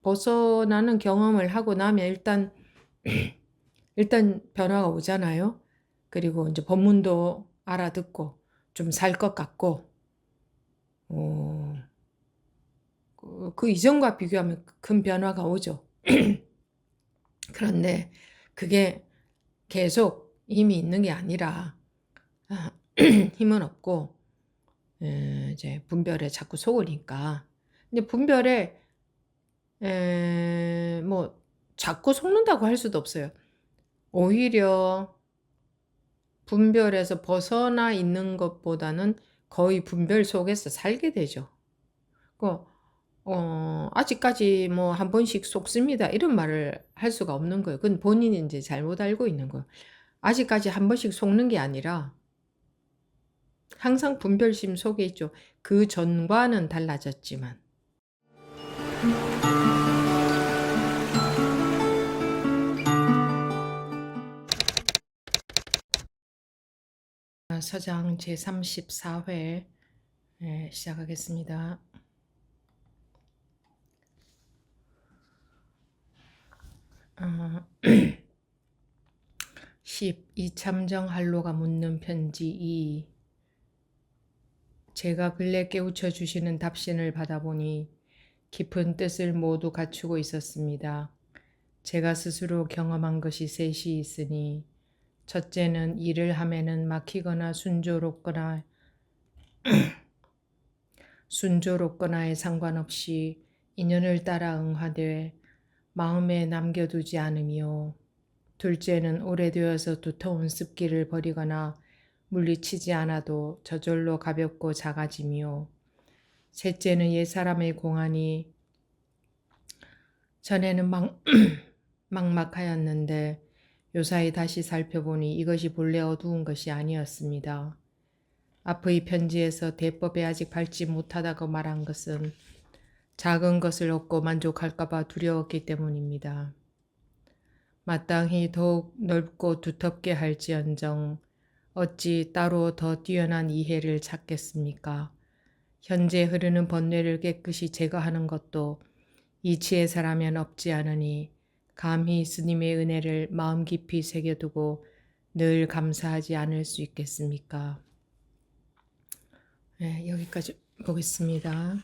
벗어나는 경험을 하고 나면 일단 변화가 오잖아요. 그리고 이제 법문도 알아듣고 좀 살 것 같고, 어, 그 이전과 비교하면 큰 변화가 오죠. 그런데 그게 계속 힘이 있는 게 아니라 힘은 없고 이제 분별에 자꾸 속으니까. 근데 분별에 뭐 자꾸 속는다고 할 수도 없어요. 오히려 분별에서 벗어나 있는 것보다는 거의 분별 속에서 살게 되죠. 그 아직까지 뭐 한 번씩 속습니다. 이런 말을 할 수가 없는 거예요. 그건 본인이 이제 잘못 알고 있는 거예요. 아직까지 한 번씩 속는 게 아니라 항상 분별심 속에 있죠. 그 전과는 달라졌지만. 서장 제34회 시작하겠습니다. 어, 10. 이참정 한로가 묻는 편지 2. 제가 근래 깨우쳐 주시는 답신을 받아보니 깊은 뜻을 모두 갖추고 있었습니다. 제가 스스로 경험한 것이 셋이 있으니 첫째는 일을 하면은 막히거나 순조롭거나에 상관없이 인연을 따라 응하되 마음에 남겨두지 않으며, 둘째는 오래되어서 두터운 습기를 버리거나 물리치지 않아도 저절로 가볍고 작아지며, 셋째는 옛사람의 공안이 전에는 막막하였는데 요사이 다시 살펴보니 이것이 본래 어두운 것이 아니었습니다. 앞의 편지에서 대법에 아직 밟지 못하다고 말한 것은 작은 것을 얻고 만족할까봐 두려웠기 때문입니다. 마땅히 더욱 넓고 두텁게 할지언정 어찌 따로 더 뛰어난 이해를 찾겠습니까? 현재 흐르는 번뇌를 깨끗이 제거하는 것도 이치에서라면 없지 않으니 감히 스님의 은혜를 마음 깊이 새겨두고 늘 감사하지 않을 수 있겠습니까? 네, 여기까지 보겠습니다.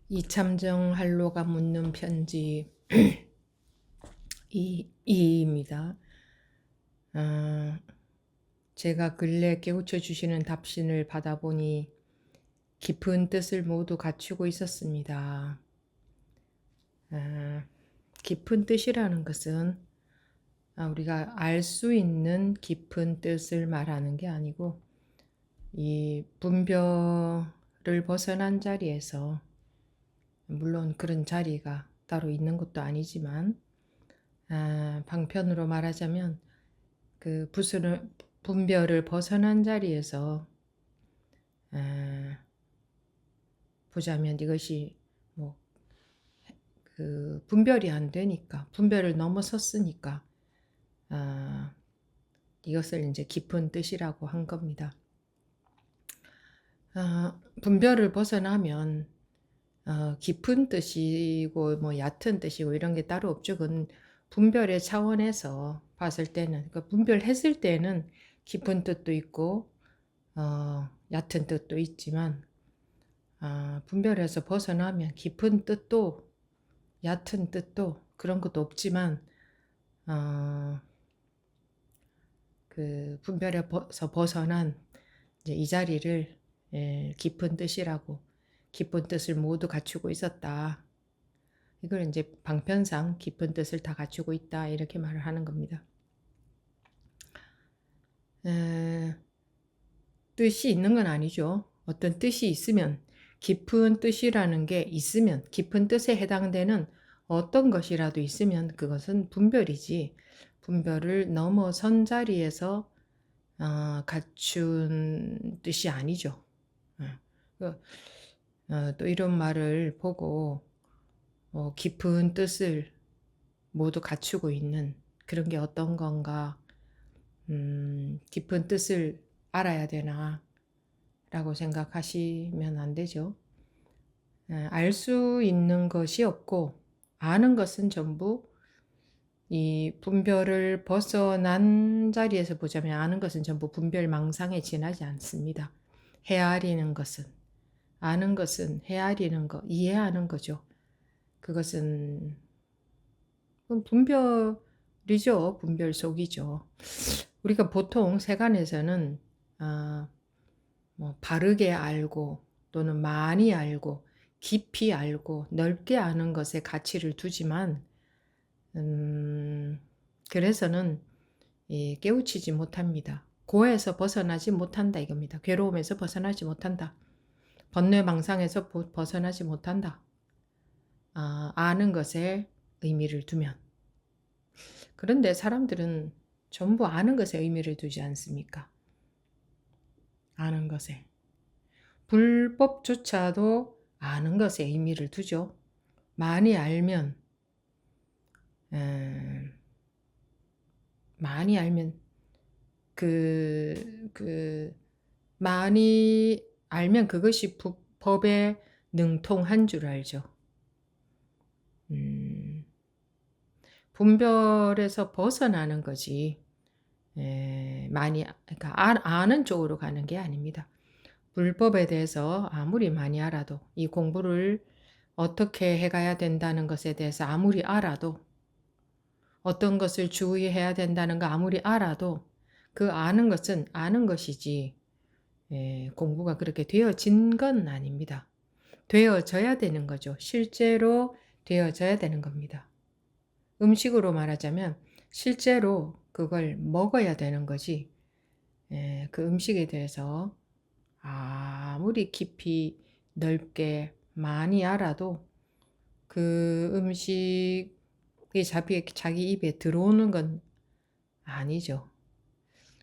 이참정 한로가 묻는 편지 2입니다. 제가 근래 깨우쳐 주시는 답신을 받아보니 깊은 뜻을 모두 갖추고 있었습니다. 깊은 뜻이라는 것은 우리가 알 수 있는 깊은 뜻을 말하는 게 아니고, 이 분별을 벗어난 자리에서, 물론 그런 자리가 따로 있는 것도 아니지만, 방편으로 말하자면 그 분별을 벗어난 자리에서 보자면 이것이 뭐 그 분별이 안 되니까, 분별을 넘어섰으니까 이것을 이제 깊은 뜻이라고 한 겁니다. 분별을 벗어나면 깊은 뜻이고 뭐 얕은 뜻이고 이런 게 따로 없죠. 그건 분별의 차원에서 봤을 때는, 그러니까 분별했을 때는 깊은 뜻도 있고 얕은 뜻도 있지만, 분별해서 벗어나면 깊은 뜻도 얕은 뜻도 그런 것도 없지만, 그 분별에서 벗어난 이제 이 자리를 깊은 뜻이라고, 깊은 뜻을 모두 갖추고 있었다. 이걸 이제 방편상 깊은 뜻을 다 갖추고 있다 이렇게 말을 하는 겁니다. 뜻이 있는 건 아니죠. 어떤 뜻이 있으면, 깊은 뜻이라는 게 있으면, 깊은 뜻에 해당되는 어떤 것이라도 있으면 그것은 분별이지, 분별을 넘어선 자리에서 갖춘 뜻이 아니죠. 또 이런 말을 보고 깊은 뜻을 모두 갖추고 있는 그런 게 어떤 건가 깊은 뜻을 알아야 되나 라고 생각하시면 안 되죠. 알 수 있는 것이 없고 아는 것은 전부 이 분별을 벗어난 자리에서 보자면 아는 것은 전부 분별망상에 지나지 않습니다. 헤아리는 것은, 아는 것은 헤아리는 것, 이해하는 거죠. 그것은 분별이죠. 분별 속이죠. 우리가 보통 세간에서는 뭐 바르게 알고 또는 많이 알고 깊이 알고 넓게 아는 것에 가치를 두지만 그래서는 깨우치지 못합니다. 고에서 벗어나지 못한다 이겁니다. 괴로움에서 벗어나지 못한다. 번뇌망상에서 벗어나지 못한다. 아는 것에 의미를 두면. 그런데 사람들은 전부 아는 것에 의미를 두지 않습니까? 아는 것에. 불법조차도 아는 것에 의미를 두죠. 많이 알면 많이 알면 많이 알면 그것이 법에 능통한 줄 알죠. 분별에서 벗어나는 거지. 그러니까 아는 쪽으로 가는 게 아닙니다. 불법에 대해서 아무리 많이 알아도 이 공부를 어떻게 해가야 된다는 것에 대해서 아무리 알아도 어떤 것을 주의해야 된다는 거 아무리 알아도 그 아는 것은 아는 것이지 공부가 그렇게 되어진 건 아닙니다. 되어져야 되는 거죠. 실제로 되어져야 되는 겁니다. 음식으로 말하자면 실제로 그걸 먹어야 되는 거지 그 음식에 대해서 아무리 깊이 넓게 많이 알아도 그 음식이 자기 입에 들어오는 건 아니죠.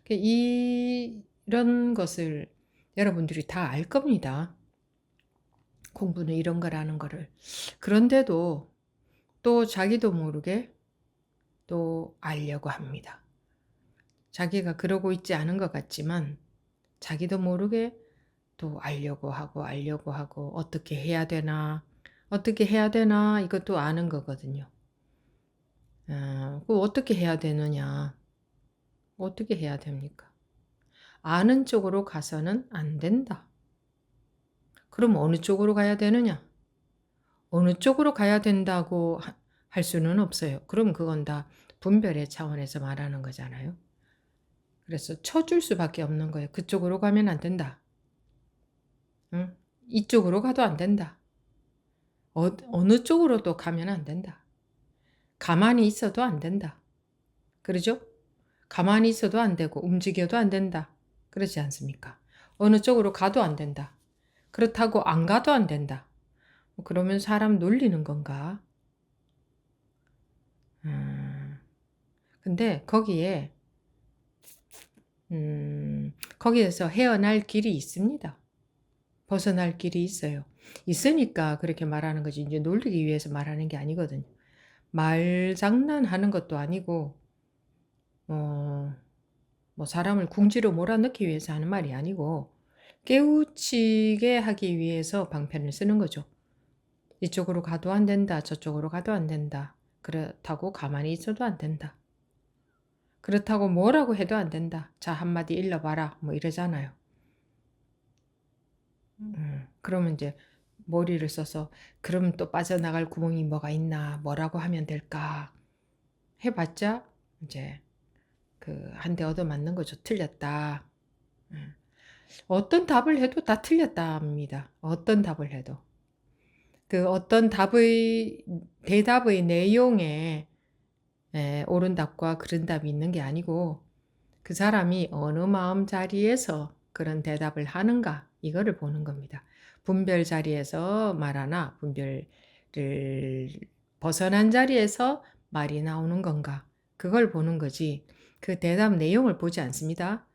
이런 것을 여러분들이 다 알 겁니다. 공부는 이런 거라는 거를. 그런데도 또 자기도 모르게 또 알려고 합니다. 자기가 그러고 있지 않은 것 같지만 자기도 모르게 또 알려고 하고 어떻게 해야 되나 이것도 아는 거거든요. 어떻게 해야 되느냐 어떻게 해야 됩니까? 아는 쪽으로 가서는 안 된다. 그럼 어느 쪽으로 가야 되느냐? 어느 쪽으로 가야 된다고 할 수는 없어요. 그럼 그건 다 분별의 차원에서 말하는 거잖아요. 그래서 쳐줄 수밖에 없는 거예요. 그쪽으로 가면 안 된다. 응? 이쪽으로 가도 안 된다. 어느 쪽으로도 가면 안 된다. 가만히 있어도 안 된다. 그러죠? 가만히 있어도 안 되고 움직여도 안 된다. 그렇지 않습니까? 어느 쪽으로 가도 안 된다. 그렇다고 안 가도 안 된다. 그러면 사람 놀리는 건가? 근데 거기에서 헤어날 길이 있습니다. 벗어날 길이 있어요. 있으니까 그렇게 말하는 거지. 이제 놀리기 위해서 말하는 게 아니거든요. 말 장난하는 것도 아니고, 뭐 사람을 궁지로 몰아넣기 위해서 하는 말이 아니고, 깨우치게 하기 위해서 방편을 쓰는 거죠. 이쪽으로 가도 안 된다. 저쪽으로 가도 안 된다. 그렇다고 가만히 있어도 안 된다. 그렇다고 뭐라고 해도 안 된다. 자, 한마디 일러봐라. 뭐 이러잖아요. 그러면 이제 머리를 써서 그럼 또 빠져나갈 구멍이 뭐가 있나? 뭐라고 하면 될까? 해봤자 이제 그 한 대 얻어맞는 거죠. 틀렸다. 어떤 답을 해도 다 틀렸답니다. 어떤 답을 해도. 그 어떤 대답의 내용에 옳은 답과 그른 답이 있는 게 아니고 그 사람이 어느 마음자리에서 그런 대답을 하는가 이거를 보는 겁니다. 분별 자리에서 말하나 분별을 벗어난 자리에서 말이 나오는 건가 그걸 보는 거지 그 대답 내용을 보지 않습니다.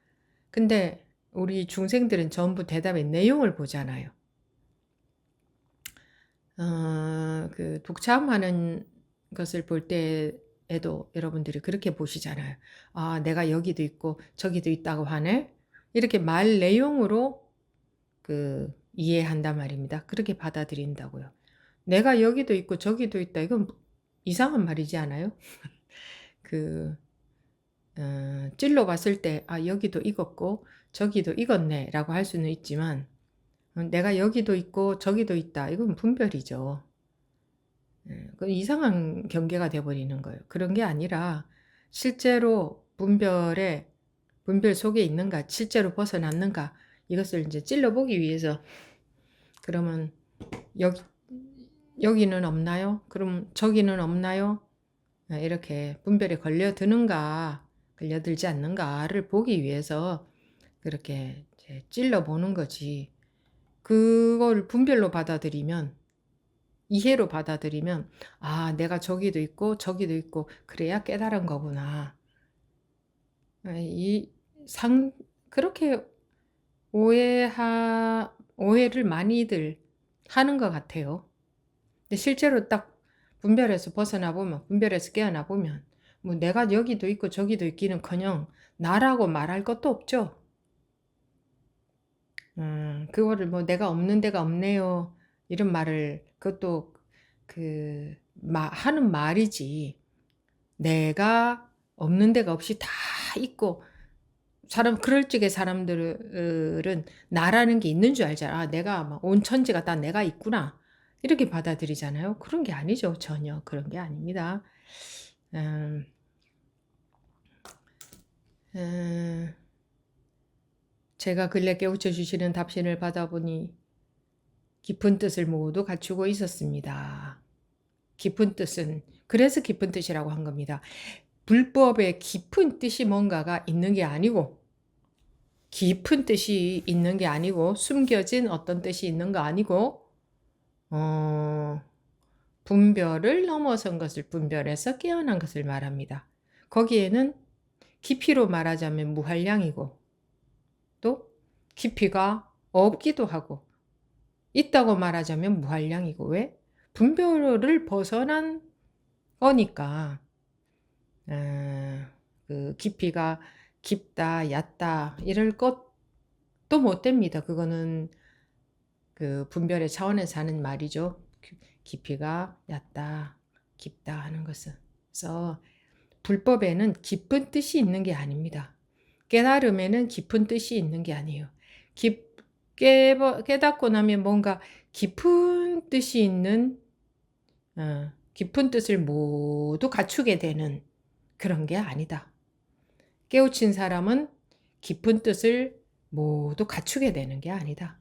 근데 우리 중생들은 전부 대답의 내용을 보잖아요. 그 독참하는 것을 볼 때 에도 여러분들이 그렇게 보시잖아요. 아, 내가 여기도 있고 저기도 있다고 하네. 이렇게 말 내용으로 이해한단 말입니다. 그렇게 받아들인다고요. 내가 여기도 있고 저기도 있다. 이건 이상한 말이지 않아요? 찔러 봤을 때, 아, 여기도 익었고 저기도 익었네라고 할 수는 있지만, 내가 여기도 있고 저기도 있다. 이건 분별이죠. 그 이상한 경계가 돼버리는 거예요. 그런 게 아니라 실제로 분별 속에 있는가, 실제로 벗어났는가, 이것을 이제 찔러보기 위해서, 그러면 여기는 없나요? 그럼 저기는 없나요? 이렇게 분별에 걸려들지 않는가를 보기 위해서 그렇게 이제 찔러보는 거지. 그걸 분별로 받아들이면, 이해로 받아들이면, 아, 내가 저기도 있고 저기도 있고 그래야 깨달은 거구나. 이 그렇게 오해를 많이들 하는 것 같아요. 근데 실제로 딱 분별해서 벗어나 보면, 분별해서 깨어나 보면, 뭐 내가 여기도 있고 저기도 있기는커녕 나라고 말할 것도 없죠. 그거를 뭐 내가 없는 데가 없네요. 이런 말을, 그것도 하는 말이지. 내가 없는 데가 없이 다 있고, 그럴 적에 사람들은 나라는 게 있는 줄 알잖아. 아, 내가 막 온 천지가 다 내가 있구나. 이렇게 받아들이잖아요. 그런 게 아니죠. 전혀 그런 게 아닙니다. 음, 음, 제가 근래 깨우쳐 주시는 답신을 받아보니 깊은 뜻을 모두 갖추고 있었습니다. 깊은 뜻은, 그래서 깊은 뜻이라고 한 겁니다. 불법에 깊은 뜻이 뭔가가 있는 게 아니고, 깊은 뜻이 있는 게 아니고, 숨겨진 어떤 뜻이 있는 거 아니고, 분별을 넘어선 것을, 분별해서 깨어난 것을 말합니다. 거기에는 깊이로 말하자면 무한량이고, 또 깊이가 없기도 하고, 있다고 말하자면 무한량이고. 왜? 분별을 벗어난 거니까. 깊이가 깊다, 얕다 이럴 것도 못 됩니다. 그거는 분별의 차원에서 하는 말이죠. 깊이가 얕다, 깊다 하는 것은. 그래서 불법에는 깊은 뜻이 있는 게 아닙니다. 깨달음에는 깊은 뜻이 있는 게 아니에요. 깨닫고 나면 뭔가 깊은 뜻이 있는, 깊은 뜻을 모두 갖추게 되는 그런 게 아니다. 깨우친 사람은 깊은 뜻을 모두 갖추게 되는 게 아니다.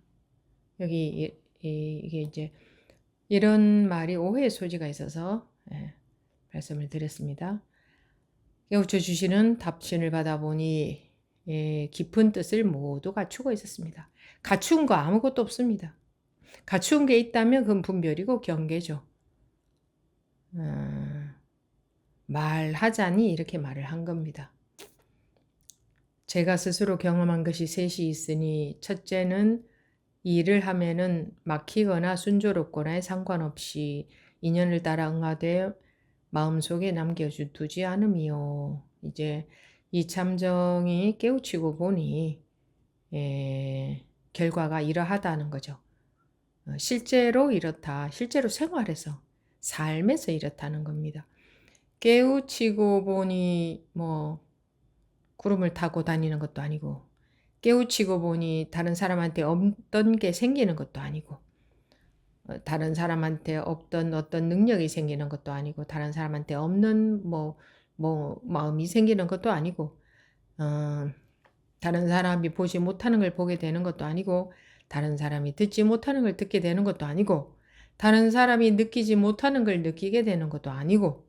여기 이게 이제 이런 말이 오해의 소지가 있어서 말씀을 드렸습니다. 깨우쳐 주시는 답신을 받아보니 깊은 뜻을 모두 갖추고 있었습니다. 갖춘 거 아무것도 없습니다. 갖춘 게 있다면 그건 분별이고 경계죠. 말하자니 이렇게 말을 한 겁니다. 제가 스스로 경험한 것이 셋이 있으니, 첫째는 일을 하면은 막히거나 순조롭거나에 상관없이 인연을 따라 응하되 마음속에 남겨두지 않음이요. 이제 이 참정이 깨우치고 보니 결과가 이러하다는 거죠. 실제로 이렇다. 실제로 생활에서, 삶에서 이렇다는 겁니다. 깨우치고 보니 뭐 구름을 타고 다니는 것도 아니고, 깨우치고 보니 다른 사람한테 없던 게 생기는 것도 아니고, 다른 사람한테 없던 어떤 능력이 생기는 것도 아니고, 다른 사람한테 없는 마음이 생기는 것도 아니고, 다른 사람이 보지 못하는 걸 보게 되는 것도 아니고, 다른 사람이 듣지 못하는 걸 듣게 되는 것도 아니고, 다른 사람이 느끼지 못하는 걸 느끼게 되는 것도 아니고,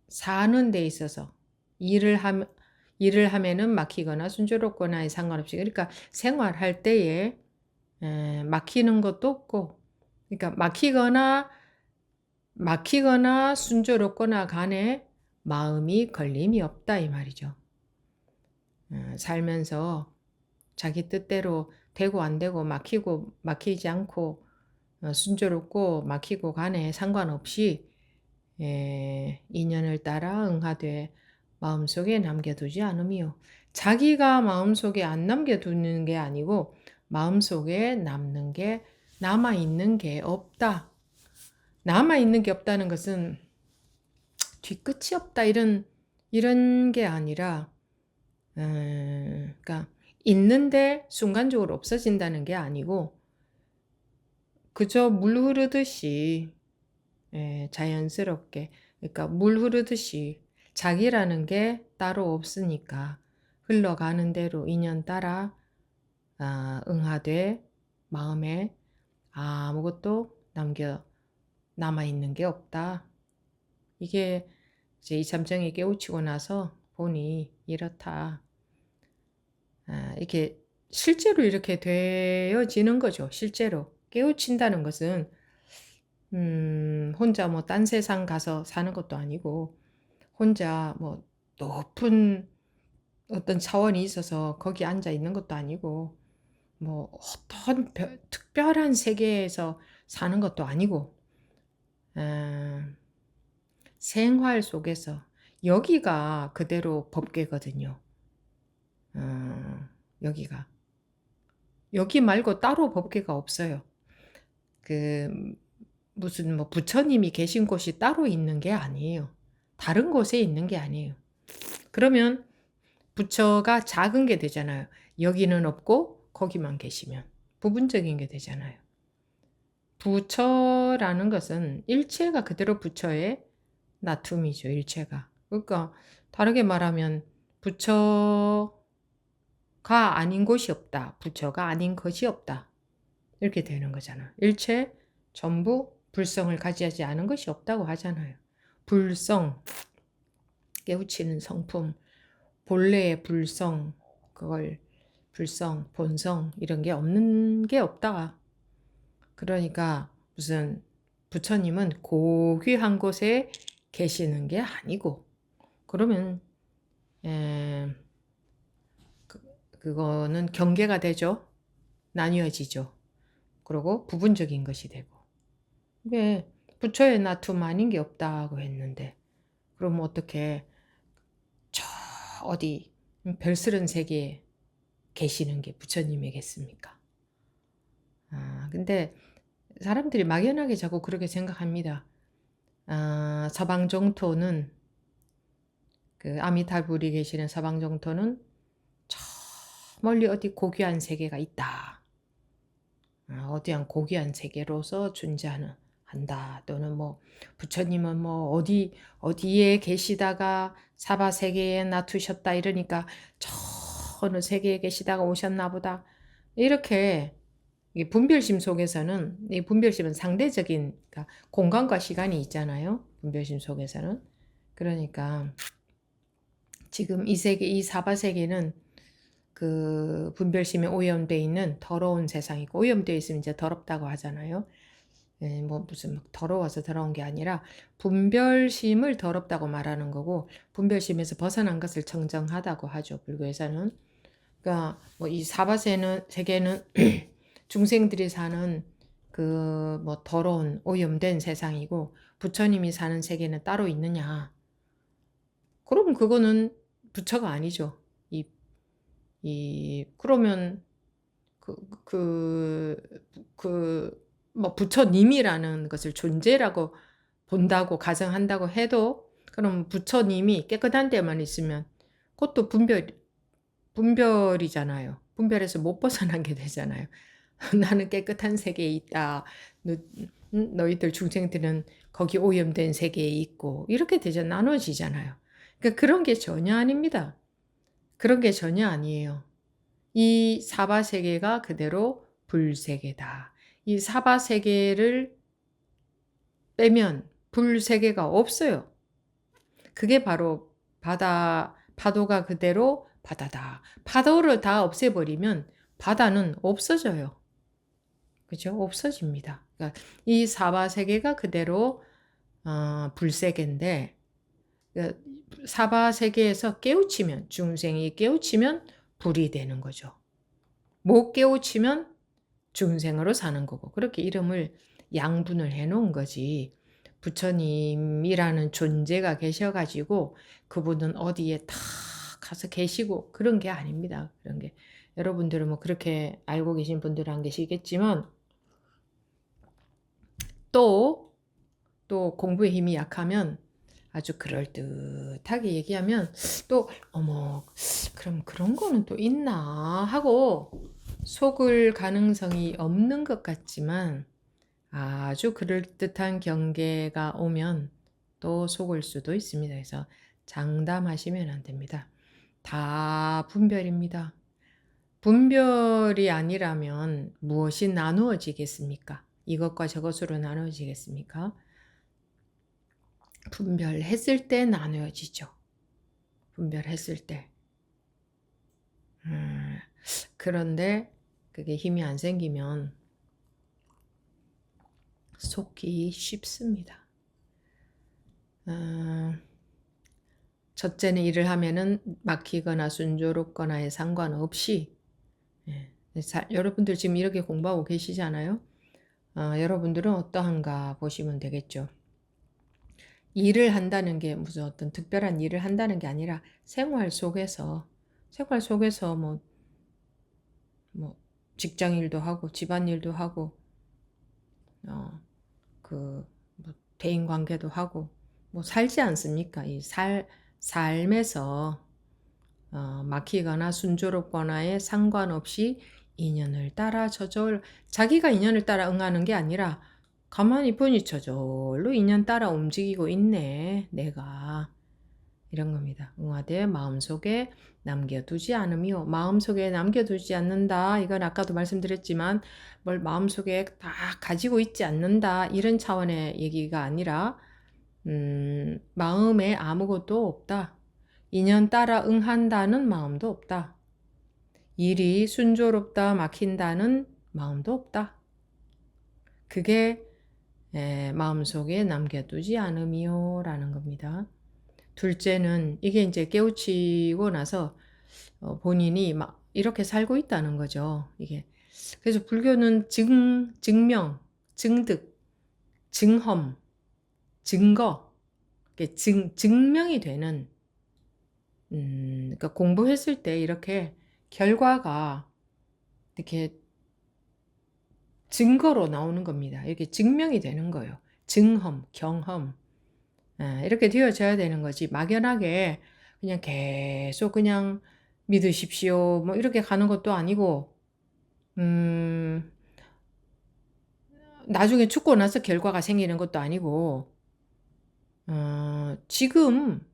사는 데 있어서 일을 하면은 막히거나 순조롭거나에 상관없이, 그러니까 생활할 때에 막히는 것도 없고, 그러니까 막히거나 순조롭거나 간에 마음이 걸림이 없다 이 말이죠. 살면서 자기 뜻대로 되고 안 되고 막히고 막히지 않고 순조롭고 막히고 간에 상관없이 인연을 따라 응하되 마음속에 남겨두지 않으며, 자기가 마음속에 안 남겨두는 게 아니고 마음속에 남아있는 게 없다. 남아있는 게 없다는 것은 뒤끝이 없다 이런 게 아니라 그러니까 있는데 순간적으로 없어진다는 게 아니고 그저 물 흐르듯이 자연스럽게, 그러니까 물 흐르듯이 자기라는 게 따로 없으니까 흘러가는 대로 인연 따라 응하되 마음에 아무것도 남아있는 게 없다. 이게 이제 이참정이 깨우치고 나서 보니 이렇다. 이렇게 실제로 이렇게 되어지는 거죠. 실제로 깨우친다는 것은 혼자 뭐 딴 세상 가서 사는 것도 아니고 혼자 뭐 높은 어떤 차원이 있어서 거기 앉아 있는 것도 아니고 뭐 어떤 특별한 세계에서 사는 것도 아니고 생활 속에서 여기가 그대로 법계거든요. 여기가. 여기 말고 따로 법계가 없어요. 무슨 뭐 부처님이 계신 곳이 따로 있는 게 아니에요. 다른 곳에 있는 게 아니에요. 그러면 부처가 작은 게 되잖아요. 여기는 없고 거기만 계시면 부분적인 게 되잖아요. 부처라는 것은 일체가 그대로 부처의 나툼이죠. 일체가. 그러니까 다르게 말하면 부처가 아닌 곳이 없다. 부처가 아닌 것이 없다. 이렇게 되는 거잖아요. 일체 전부 불성을 가지지 않은 것이 없다고 하잖아요. 불성, 깨우치는 성품, 본래의 불성, 그걸 불성, 본성 이런 게 없는 게 없다. 그러니까 무슨 부처님은 고귀한 곳에 계시는 게 아니고, 그러면 그거는 경계가 되죠. 나뉘어지죠. 그리고 부분적인 것이 되고. 왜 부처의 나툼 아닌 게 없다고 했는데, 그럼 어떻게 저 어디 별스런 세계에 계시는 게 부처님이겠습니까? 근데 사람들이 막연하게 자꾸 그렇게 생각합니다. 서방정토는 그 아미타불이 계시는 서방정토는 저 멀리 어디 고귀한 세계가 있다. 어디한 고귀한 세계로서 존재한다. 또는 뭐 부처님은 뭐 어디에 계시다가 사바 세계에 놔두셨다 이러니까 저 어느 세계에 계시다가 오셨나 보다. 이렇게 이 분별심 속에서는, 이 분별심은 상대적인, 그러니까 공간과 시간이 있잖아요. 분별심 속에서는. 그러니까 지금 이 세계, 이 사바 세계는 그 분별심에 오염되어 있는 더러운 세상이고, 오염되어 있으면 이제 더럽다고 하잖아요. 뭐 무슨 더러워서 더러운 게 아니라 분별심을 더럽다고 말하는 거고, 분별심에서 벗어난 것을 청정하다고 하죠. 불교에서는. 그러니까 뭐 이 사바 세계는 중생들이 사는 그 뭐 더러운 오염된 세상이고, 부처님이 사는 세계는 따로 있느냐? 그러면 그거는 부처가 아니죠. 그러면 뭐 부처님이라는 것을 존재라고 본다고 가정한다고 해도, 그럼 부처님이 깨끗한 데만 있으면 그것도 분별이잖아요. 분별에서 못 벗어난 게 되잖아요. 나는 깨끗한 세계에 있다. 너희들 중생들은 거기 오염된 세계에 있고, 이렇게 나눠지잖아요. 그러니까 그런 게 전혀 아닙니다. 그런 게 전혀 아니에요. 이 사바 세계가 그대로 불세계다. 이 사바 세계를 빼면 불세계가 없어요. 그게 바로 파도가 그대로 바다다. 파도를 다 없애버리면 바다는 없어져요. 그죠? 없어집니다. 그러니까 이 사바 세계가 그대로 불세계인데, 사바 세계에서 깨우치면, 중생이 깨우치면 불이 되는 거죠. 못 깨우치면 중생으로 사는 거고, 그렇게 이름을 양분을 해 놓은 거지. 부처님이라는 존재가 계셔가지고 그분은 어디에 다 가서 계시고 그런 게 아닙니다. 그런 게 여러분들은 뭐 그렇게 알고 계신 분들은 안 계시겠지만 또 공부에 힘이 약하면 아주 그럴듯하게 얘기하면 또 어머 그럼 그런 거는 또 있나 하고 속을 가능성이 없는 것 같지만 아주 그럴듯한 경계가 오면 또 속을 수도 있습니다. 그래서 장담하시면 안 됩니다. 다 분별입니다. 분별이 아니라면 무엇이 나누어지겠습니까? 이것과 저것으로 나누어지겠습니까? 분별했을 때 나누어지죠. 분별했을 때. 그런데 그게 힘이 안 생기면 속기 쉽습니다. 첫째는 일을 하면은 막히거나 순조롭거나에 상관없이 여러분들 지금 이렇게 공부하고 계시잖아요. 여러분들은 어떠한가 보시면 되겠죠. 일을 한다는 게 무슨 어떤 특별한 일을 한다는 게 아니라 생활 속에서 뭐 직장 일도 하고 집안 일도 하고 뭐 대인 관계도 하고 뭐 살지 않습니까? 이 삶에서 막히거나 순조롭거나에 상관없이 인연을 따라 자기가 인연을 따라 응하는 게 아니라 가만히 보니 저절로 인연 따라 움직이고 있네 내가 이런 겁니다. 응하되 마음속에 남겨두지 않으며 마음속에 남겨두지 않는다. 이건 아까도 말씀드렸지만 뭘 마음속에 다 가지고 있지 않는다. 이런 차원의 얘기가 아니라 마음에 아무것도 없다. 인연 따라 응한다는 마음도 없다. 일이 순조롭다 막힌다는 마음도 없다. 그게 마음속에 남겨두지 않으며 라는 겁니다. 둘째는 이게 이제 깨우치고 나서 본인이 막 이렇게 살고 있다는 거죠. 이게 그래서 불교는 증명, 증득, 증험, 증거, 증명이 되는 그러니까 공부했을 때 이렇게 결과가 이렇게 증거로 나오는 겁니다. 이렇게 증명이 되는 거예요. 증험, 경험 이렇게 되어져야 되는 거지. 막연하게 그냥 계속 그냥 믿으십시오. 뭐 이렇게 가는 것도 아니고 나중에 죽고 나서 결과가 생기는 것도 아니고 지금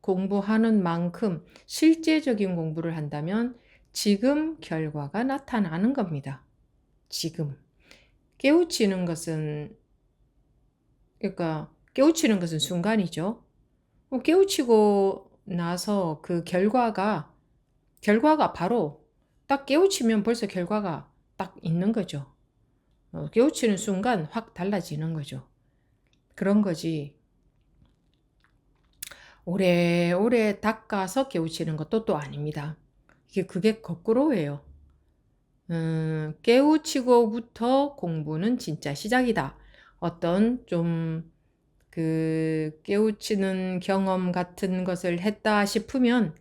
공부하는 만큼 실제적인 공부를 한다면 지금 결과가 나타나는 겁니다. 지금. 깨우치는 것은 순간이죠. 깨우치고 나서 그 결과가 바로 딱 깨우치면 벌써 결과가 딱 있는 거죠. 깨우치는 순간 확 달라지는 거죠. 그런 거지. 오래오래 닦아서 깨우치는 것도 또 아닙니다. 그게 거꾸로예요. 깨우치고부터 공부는 진짜 시작이다. 어떤 좀 깨우치는 경험 같은 것을 했다 싶으면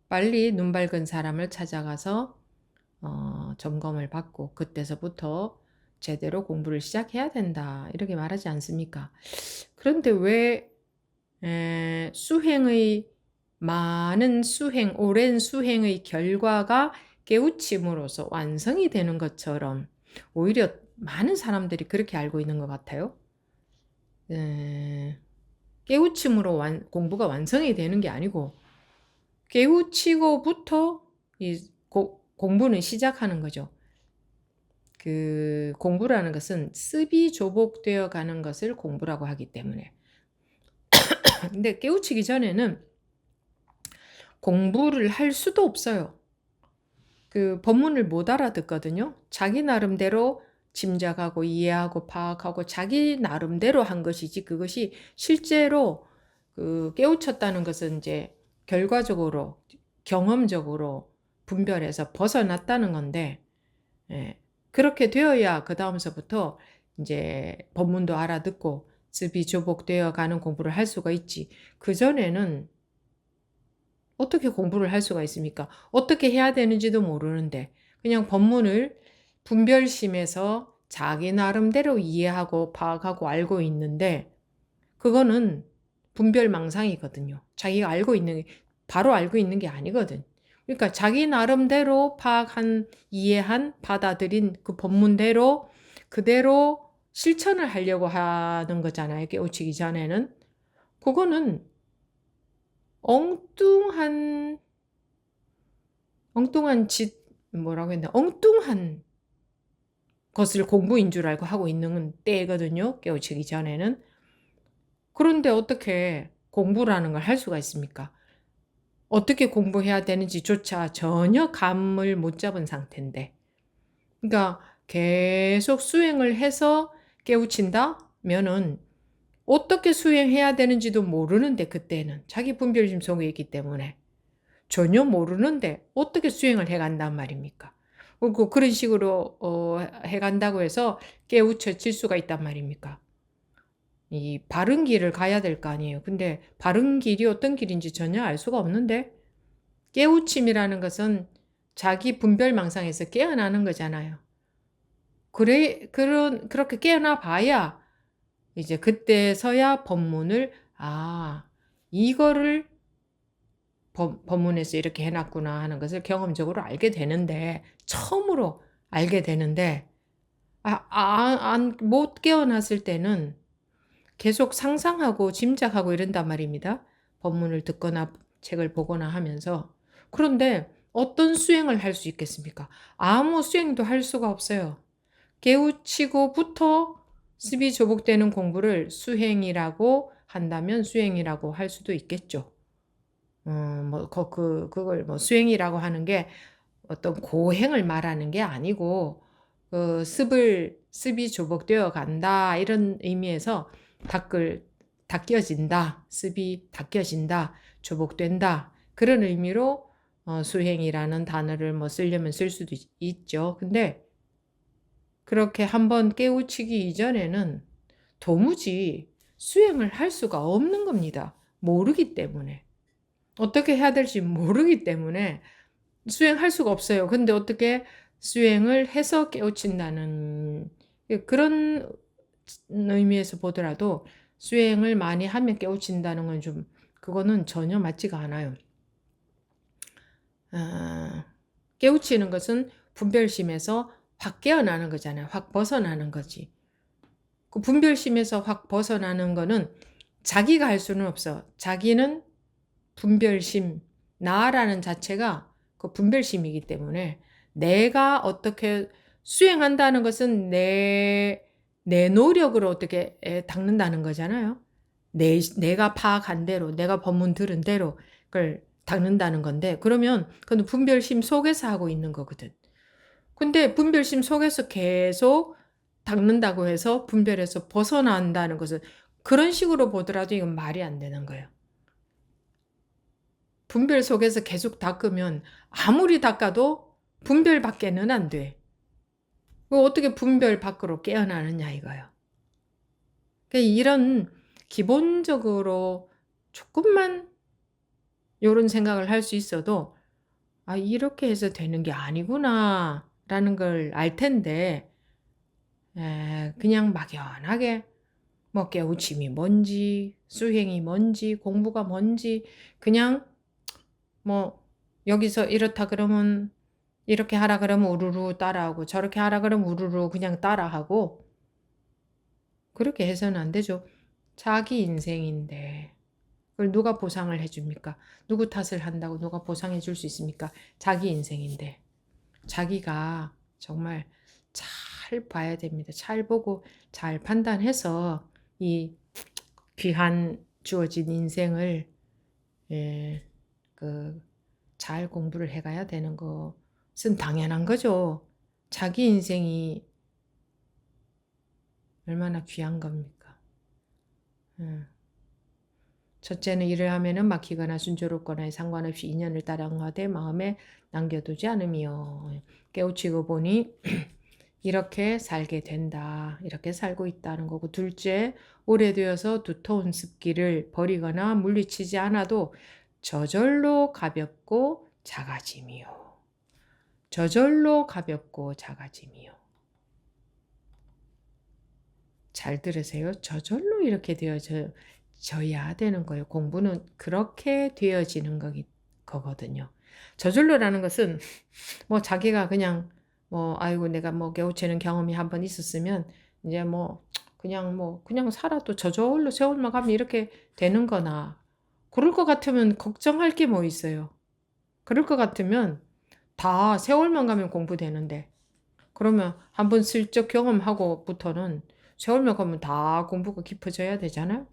빨리 눈 밝은 사람을 찾아가서 점검을 받고 그때서부터 제대로 공부를 시작해야 된다. 이렇게 말하지 않습니까? 그런데 왜 오랜 수행의 결과가 깨우침으로써 완성이 되는 것처럼 오히려 많은 사람들이 그렇게 알고 있는 것 같아요. 깨우침으로 공부가 완성이 되는 게 아니고 깨우치고부터 공부는 시작하는 거죠. 공부라는 것은 습이 조복되어 가는 것을 공부라고 하기 때문에 근데 깨우치기 전에는 공부를 할 수도 없어요. 법문을 못 알아듣거든요. 자기 나름대로 짐작하고 이해하고 파악하고 자기 나름대로 한 것이지 그것이 실제로 깨우쳤다는 것은 이제 결과적으로 경험적으로 분별해서 벗어났다는 건데 그렇게 되어야 그 다음서부터 이제 법문도 알아듣고 습이 조복되어 가는 공부를 할 수가 있지. 그전에는 어떻게 공부를 할 수가 있습니까? 어떻게 해야 되는지도 모르는데 그냥 법문을 분별심에서 자기 나름대로 이해하고 파악하고 알고 있는데 그거는 분별망상이거든요. 자기가 알고 있는 게 바로 알고 있는 게 아니거든. 그러니까 자기 나름대로 파악한, 이해한, 받아들인 그 법문대로 그대로 실천을 하려고 하는 거잖아요. 깨우치기 전에는. 그거는 엉뚱한 뭐라고 했나? 엉뚱한 것을 공부인 줄 알고 하고 있는 때거든요. 깨우치기 전에는. 그런데 어떻게 공부라는 걸 할 수가 있습니까? 어떻게 공부해야 되는지조차 전혀 감을 못 잡은 상태인데. 그러니까 계속 수행을 해서 깨우친다면은 어떻게 수행해야 되는지도 모르는데 그때는 자기 분별심 속에 있기 때문에 전혀 모르는데 어떻게 수행을 해간단 말입니까? 그런 식으로 해간다고 해서 깨우쳐질 수가 있단 말입니까? 이 바른 길을 가야 될 거 아니에요. 근데 바른 길이 어떤 길인지 전혀 알 수가 없는데 깨우침이라는 것은 자기 분별망상에서 깨어나는 거잖아요. 그렇게 깨어나 봐야 이제 그때서야 법문을 이거를 법문에서 이렇게 해놨구나 하는 것을 경험적으로 알게 되는데 처음으로 알게 되는데 못 깨어났을 때는 계속 상상하고 짐작하고 이런단 말입니다. 법문을 듣거나 책을 보거나 하면서. 그런데 어떤 수행을 할 수 있겠습니까? 아무 수행도 할 수가 없어요. 깨우치고부터 습이 조복되는 공부를 수행이라고 한다면 수행이라고 할 수도 있겠죠. 그걸 수행이라고 하는 게 어떤 고행을 말하는 게 아니고, 습이 조복되어 간다, 이런 의미에서 닦여진다, 습이 닦여진다, 조복된다, 그런 의미로 수행이라는 단어를 쓰려면 쓸 수도 있죠. 근데 그렇게 한번 깨우치기 이전에는 도무지 수행을 할 수가 없는 겁니다. 모르기 때문에. 어떻게 해야 될지 모르기 때문에 수행할 수가 없어요. 근데 어떻게 수행을 해서 깨우친다는 그런 의미에서 보더라도 수행을 많이 하면 깨우친다는 건 그거는 전혀 맞지가 않아요. 깨우치는 것은 분별심에서 확 깨어나는 거잖아요. 확 벗어나는 거지. 그 분별심에서 확 벗어나는 거는 자기가 할 수는 없어. 자기는 분별심, 나라는 자체가 그 분별심이기 때문에 내가 어떻게 수행한다는 것은 내 노력으로 어떻게 닦는다는 거잖아요. 내가 파악한 대로, 내가 법문 들은 대로 그걸 닦는다는 건데, 그러면 그건 분별심 속에서 하고 있는 거거든. 근데 분별심 속에서 계속 닦는다고 해서 분별에서 벗어난다는 것은 그런 식으로 보더라도 이건 말이 안 되는 거예요. 분별 속에서 계속 닦으면 아무리 닦아도 분별 밖에는 안 돼. 어떻게 분별 밖으로 깨어나느냐 이거예요. 이런 기본적으로 조금만 이런 생각을 할 수 있어도 이렇게 해서 되는 게 아니구나 라는 걸 알 텐데 그냥 막연하게 깨우침이 뭔지 수행이 뭔지 공부가 뭔지 그냥 여기서 이렇다 그러면 이렇게 하라 그러면 우르르 따라하고 저렇게 하라 그러면 우르르 그냥 따라하고 그렇게 해서는 안 되죠. 자기 인생인데 그걸 누가 보상을 해줍니까? 누구 탓을 한다고 누가 보상해 줄 수 있습니까? 자기 인생인데 자기가 정말 잘 봐야 됩니다. 잘 보고 잘 판단해서 이 귀한 주어진 인생을 잘 공부를 해가야 되는 것은 당연한 거죠. 자기 인생이 얼마나 귀한 겁니까? 첫째는 일을 하면은 막히거나 순조롭거나에 상관없이 인연을 따랑하되 마음에 남겨두지 않으며 깨우치고 보니 이렇게 살게 된다. 이렇게 살고 있다는 거고, 둘째, 오래되어서 두터운 습기를 버리거나 물리치지 않아도 저절로 가볍고 작아짐이요. 저절로 가볍고 작아짐이요. 잘 들으세요. 저절로 이렇게 되어져야 되는 거예요. 공부는 그렇게 되어지는 거거든요. 저절로라는 것은 뭐 자기가 그냥 뭐 아이고 내가 뭐 개우치는 경험이 한번 있었으면 이제 뭐 그냥 살아도 저절로 세월만 가면 이렇게 되는 거나, 그럴 것 같으면 걱정할 게 뭐 있어요. 그럴 것 같으면 다 세월만 가면 공부되는데, 그러면 한번 슬쩍 경험하고부터는 세월만 가면 다 공부가 깊어져야 되잖아요.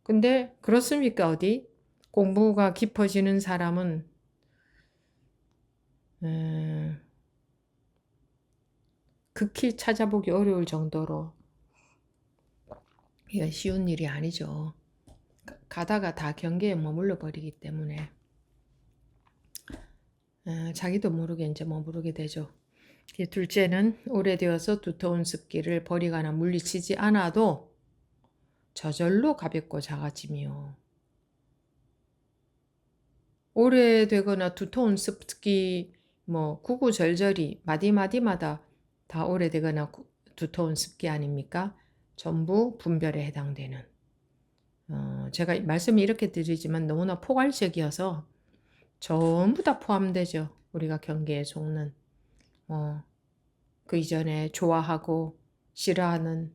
근데 그렇습니까 어디? 공부가 깊어지는 사람은 극히 찾아보기 어려울 정도로 이게 쉬운 일이 아니죠. 가다가 다 경계에 머물러 버리기 때문에 자기도 모르게 이제 머무르게 되죠. 둘째는 오래되어서 두터운 습기를 버리거나 물리치지 않아도 저절로 가볍고 작아짐이요. 오래되거나 두터운 습기, 뭐 구구절절이 마디마디마다 다 오래되거나 두터운 습기 아닙니까? 전부 분별에 해당되는. 제가 말씀을 이렇게 드리지만 너무나 포괄적이어서 전부 다 포함되죠. 우리가 경계에 속는 그 이전에 좋아하고 싫어하는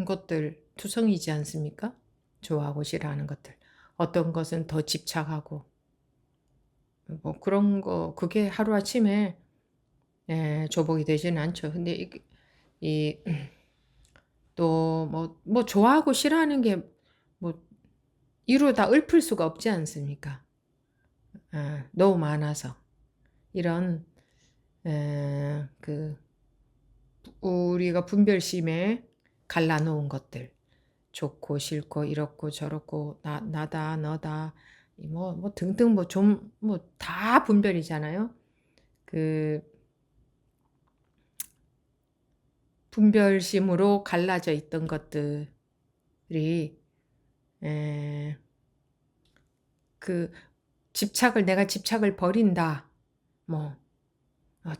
것들 투성이지 않습니까? 좋아하고 싫어하는 것들. 어떤 것은 더 집착하고 뭐 그런 거, 그게 하루아침에 조복이 되지는 않죠. 근데 또 뭐 좋아하고 싫어하는 게 뭐 이루 다 읊을 수가 없지 않습니까? 너무 많아서 이런 그 우리가 분별심에 갈라놓은 것들, 좋고 싫고 이렇고 저렇고 나다 너다 뭐 등등 뭐 좀 뭐 다 분별이잖아요. 그 분별심으로 갈라져 있던 것들이 그 내가 집착을 버린다. 뭐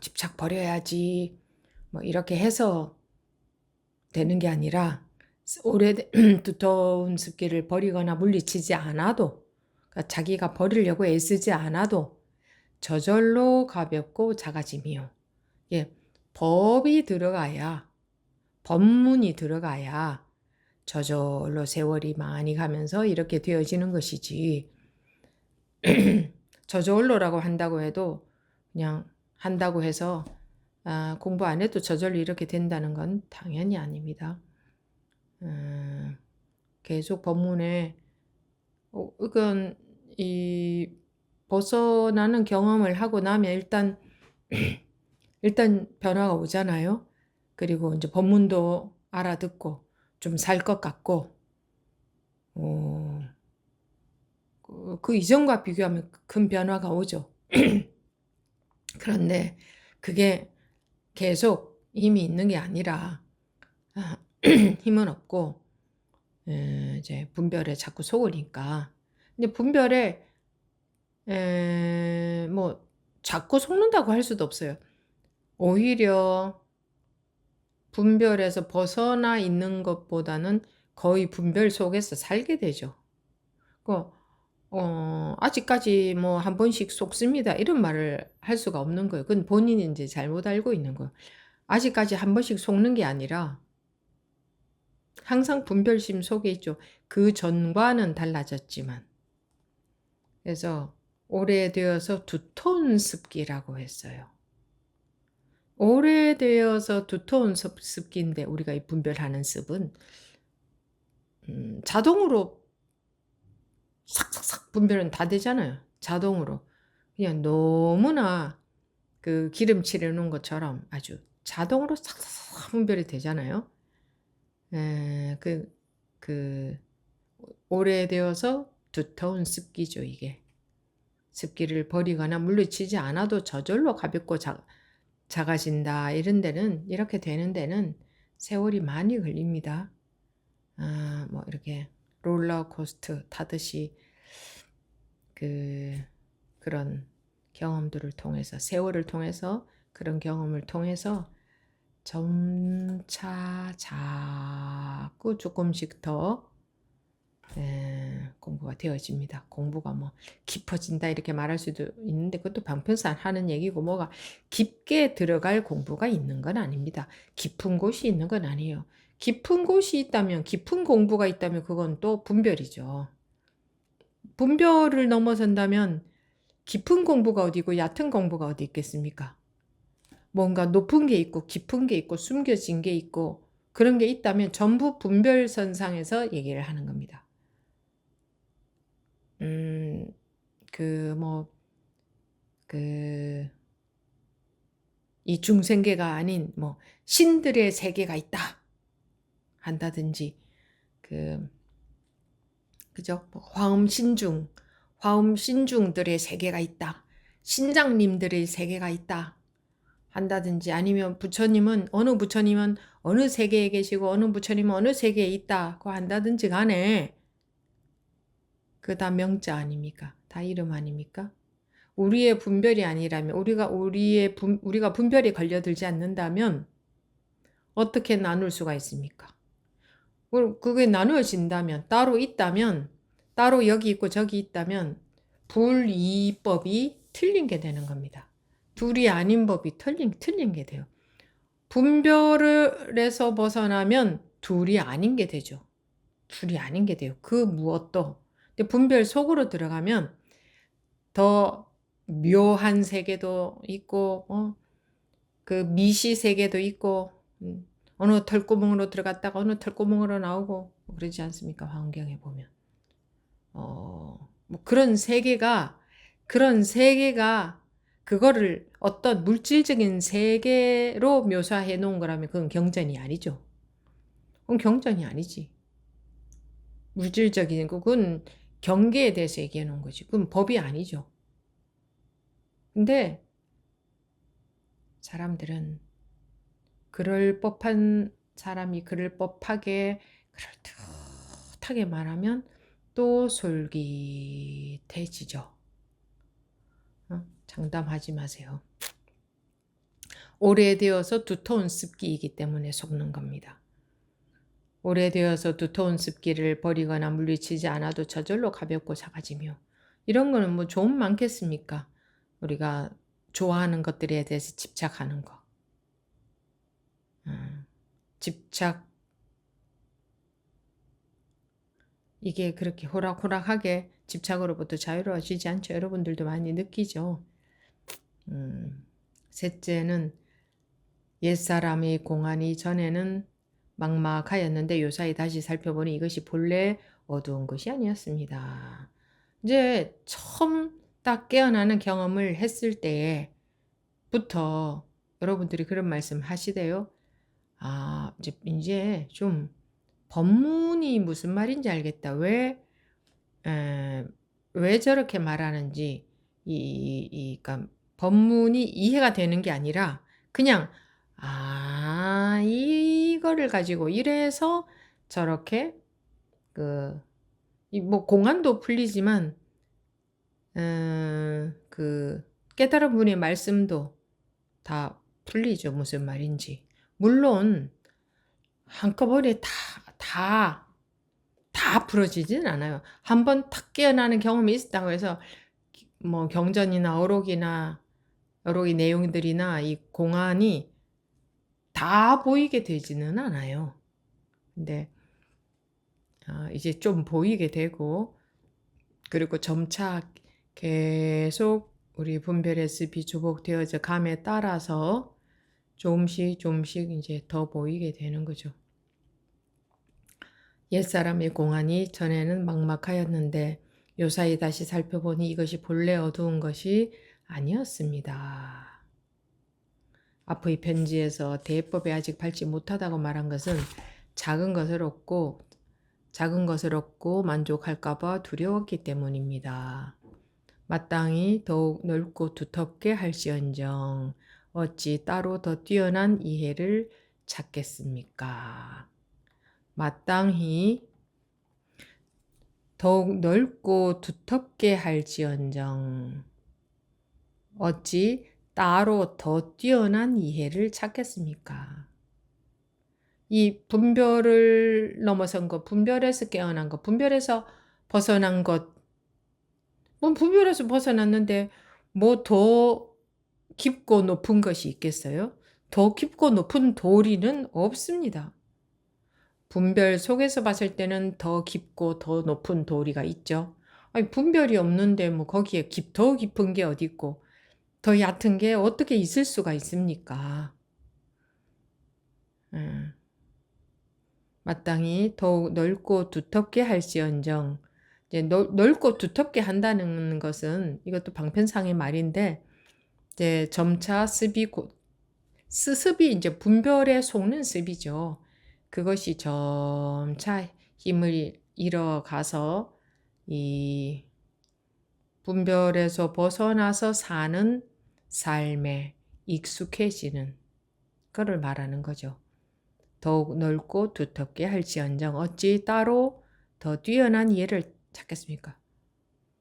집착 버려야지. 뭐 이렇게 해서 되는 게 아니라 두터운 습기를 버리거나 물리치지 않아도, 그러니까 자기가 버리려고 애쓰지 않아도 저절로 가볍고 작아짐이요. 예, 법이 들어가야, 법문이 들어가야 저절로 세월이 많이 가면서 이렇게 되어지는 것이지, 저절로라고 한다고 해도 그냥 한다고 해서 공부 안 해도 저절로 이렇게 된다는 건 당연히 아닙니다. 계속 법문에 이건 벗어나는 경험을 하고 나면 일단 변화가 오잖아요. 그리고 이제 법문도 알아듣고 좀 살 것 같고, 그 이전과 비교하면 큰 변화가 오죠. 그런데 그게 계속 힘이 있는 게 아니라 힘은 없고 이제 분별에 자꾸 속으니까. 근데 분별에 뭐 자꾸 속는다고 할 수도 없어요. 오히려 분별에서 벗어나 있는 것보다는 거의 분별 속에서 살게 되죠. 아직까지 뭐 한 번씩 속습니다 이런 말을 할 수가 없는 거예요. 그건 본인이 이제 잘못 알고 있는 거예요. 아직까지 한 번씩 속는 게 아니라 항상 분별심 속에 있죠. 그 전과는 달라졌지만. 그래서 오래되어서 두터운 습기라고 했어요. 오래되어서 두터운 습기인데 우리가 이 분별하는 습은 자동으로 삭삭삭 분별은 다 되잖아요. 자동으로. 그냥 너무나 그 기름칠해 놓은 것처럼 아주 자동으로 삭삭삭 분별이 되잖아요. 그 오래되어서 두터운 습기죠, 이게. 습기를 버리거나 물리치지 않아도 저절로 가볍고 작아진다 이런 데는 이렇게 되는 데는 세월이 많이 걸립니다. 뭐 이렇게 롤러코스터 타듯이 그런 경험들을 통해서 세월을 통해서 그런 경험을 통해서 점차 자꾸 조금씩 더 공부가 되어집니다. 공부가 뭐 깊어진다 이렇게 말할 수도 있는데 그것도 방편산 하는 얘기고 뭐가 깊게 들어갈 공부가 있는 건 아닙니다. 깊은 곳이 있는 건 아니에요. 깊은 곳이 있다면 깊은 공부가 있다면 그건 또 분별이죠. 분별을 넘어선다면 깊은 공부가 어디고 얕은 공부가 어디 있겠습니까? 뭔가 높은 게 있고 깊은 게 있고 숨겨진 게 있고 그런 게 있다면 전부 분별선상에서 얘기를 하는 겁니다. 이 중생계가 아닌 뭐 신들의 세계가 있다 한다든지 그죠? 뭐 화엄신중들의 세계가 있다. 신장님들의 세계가 있다 한다든지 아니면 부처님은 어느 세계에 계시고 어느 부처님은 어느 세계에 있다고 한다든지 간에 그 다 명자 아닙니까? 다 이름 아닙니까? 우리의 분별이 아니라면 우리가 분별이 걸려들지 않는다면 어떻게 나눌 수가 있습니까? 그게 나누어진다면 따로 있다면 따로 여기 있고 저기 있다면 불이법이 틀린 게 되는 겁니다. 둘이 아닌 법이 틀린 게 돼요. 분별을 해서 벗어나면 둘이 아닌 게 되죠. 둘이 아닌 게 돼요. 그 무엇도. 근데 분별 속으로 들어가면 더 묘한 세계도 있고 그 미시 세계도 있고 어느 털구멍으로 들어갔다가 어느 털구멍으로 나오고 그러지 않습니까? 환경에 보면 뭐 그런 세계가 그거를 어떤 물질적인 세계로 묘사해 놓은 거라면 그건 경전이 아니죠. 그건 경전이 아니지. 물질적인 그건 경계에 대해서 얘기해 놓은 거지. 그건 법이 아니죠. 근데 사람들은 그럴 법한 사람이 그럴 법하게 그럴듯하게 말하면 또 솔깃해지죠. 장담하지 마세요. 오래되어서 두터운 습기이기 때문에 속는 겁니다. 오래되어서 두터운 습기를 버리거나 물리치지 않아도 저절로 가볍고 작아지며 이런 거는 뭐 좋은 많겠습니까? 우리가 좋아하는 것들에 대해서 집착하는 거. 집착 이게 그렇게 호락호락하게 집착으로부터 자유로워지지 않죠. 여러분들도 많이 느끼죠. 셋째는 옛사람의 공안이 전에는 막막하였는데 요사이 다시 살펴보니 이것이 본래 어두운 것이 아니었습니다. 이제 처음 딱 깨어나는 경험을 했을 때부터 여러분들이 그런 말씀 하시대요. 이제 좀 법문이 무슨 말인지 알겠다. 왜 저렇게 말하는지 그러니까 법문이 이해가 되는 게 아니라 그냥 이거를 가지고 이래서 저렇게 뭐 공안도 풀리지만 그 깨달은 분의 말씀도 다 풀리죠. 무슨 말인지. 물론 한꺼번에 다 풀어지진 않아요. 한번 탁 깨어나는 경험이 있었다고 해서 뭐 경전이나 어록의 내용들이나 이 공안이 다 보이게 되지는 않아요. 근데 이제 좀 보이게 되고 그리고 점차 계속 우리 분별의 습이 조복되어져 감에 따라서 조금씩 이제 더 보이게 되는 거죠. 옛사람의 공안이 전에는 막막하였는데 요사이 다시 살펴보니 이것이 본래 어두운 것이 아니었습니다. 앞의 편지에서 대법에 아직 밟지 못하다고 말한 것은 작은 것을 얻고 만족할까봐 두려웠기 때문입니다. 마땅히 더욱 넓고 두텁게 할지언정 어찌 따로 더 뛰어난 이해를 찾겠습니까? 마땅히 더욱 넓고 두텁게 할지언정 어찌 따로 더 뛰어난 이해를 찾겠습니까? 이 분별을 넘어선 것, 분별에서 깨어난 것, 분별에서 벗어난 것, 뭐 분별에서 벗어났는데 뭐 더 깊고 높은 것이 있겠어요? 더 깊고 높은 도리는 없습니다. 분별 속에서 봤을 때는 더 깊고 더 높은 도리가 있죠. 아니, 분별이 없는데 뭐 거기에 더 깊은 게 어디 있고 더 얕은 게 어떻게 있을 수가 있습니까? 마땅히 더욱 넓고 두텁게 할지언정 이제 넓고 두텁게 한다는 것은 이것도 방편상의 말인데 이제 점차 스습이 이제 분별에 속는 습이죠. 그것이 점차 힘을 잃어가서 이 분별에서 벗어나서 사는 삶에 익숙해지는 거를 말하는 거죠. 더욱 넓고 두텁게 할지언정 어찌 따로 더 뛰어난 이해를 찾겠습니까?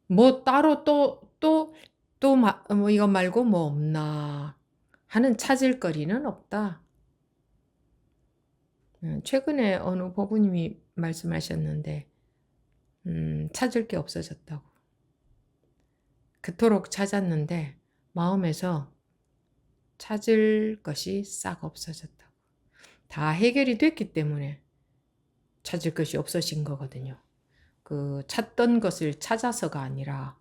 뭐 따로 뭐 이거 말고 뭐 없나 하는 찾을 거리는 없다. 최근에 어느 법부님이 말씀하셨는데 찾을 게 없어졌다고. 그토록 찾았는데 마음에서 찾을 것이 싹 없어졌다고. 다 해결이 됐기 때문에 찾을 것이 없어진 거거든요. 그 찾던 것을 찾아서가 아니라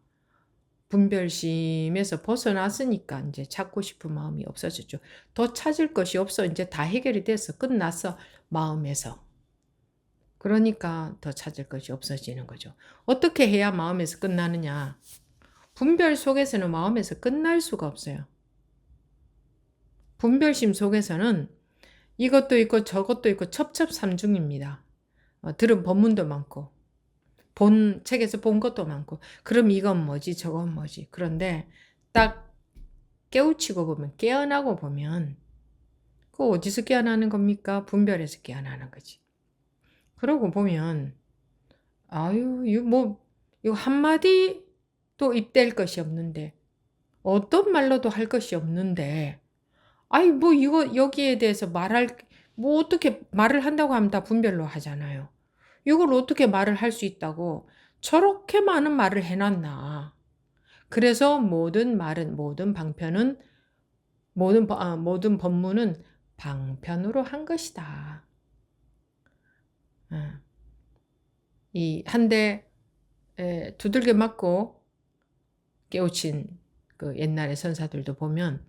분별심에서 벗어났으니까 이제 찾고 싶은 마음이 없어졌죠. 더 찾을 것이 없어. 이제 다 해결이 돼서 끝났어. 마음에서. 그러니까 더 찾을 것이 없어지는 거죠. 어떻게 해야 마음에서 끝나느냐? 분별 속에서는 마음에서 끝날 수가 없어요. 분별심 속에서는 이것도 있고 저것도 있고 첩첩삼중입니다. 들은 법문도 많고 본 책에서 본 것도 많고 그럼 이건 뭐지 저건 뭐지. 그런데 딱 깨우치고 보면 깨어나고 보면 그 어디서 깨어나는 겁니까? 분별에서 깨어나는 거지. 그러고 보면 아유 이거 한마디 또 입댈 것이 없는데 어떤 말로도 할 것이 없는데 아이 뭐 이거 여기에 대해서 뭐 어떻게 말을 한다고 하면 다 분별로 하잖아요. 이걸 어떻게 말을 할 수 있다고 저렇게 많은 말을 해놨나. 그래서 모든 말은 모든 방편은 모든 법문은 방편으로 한 것이다. 이 한 대 두들겨 맞고 깨우친 그 옛날의 선사들도 보면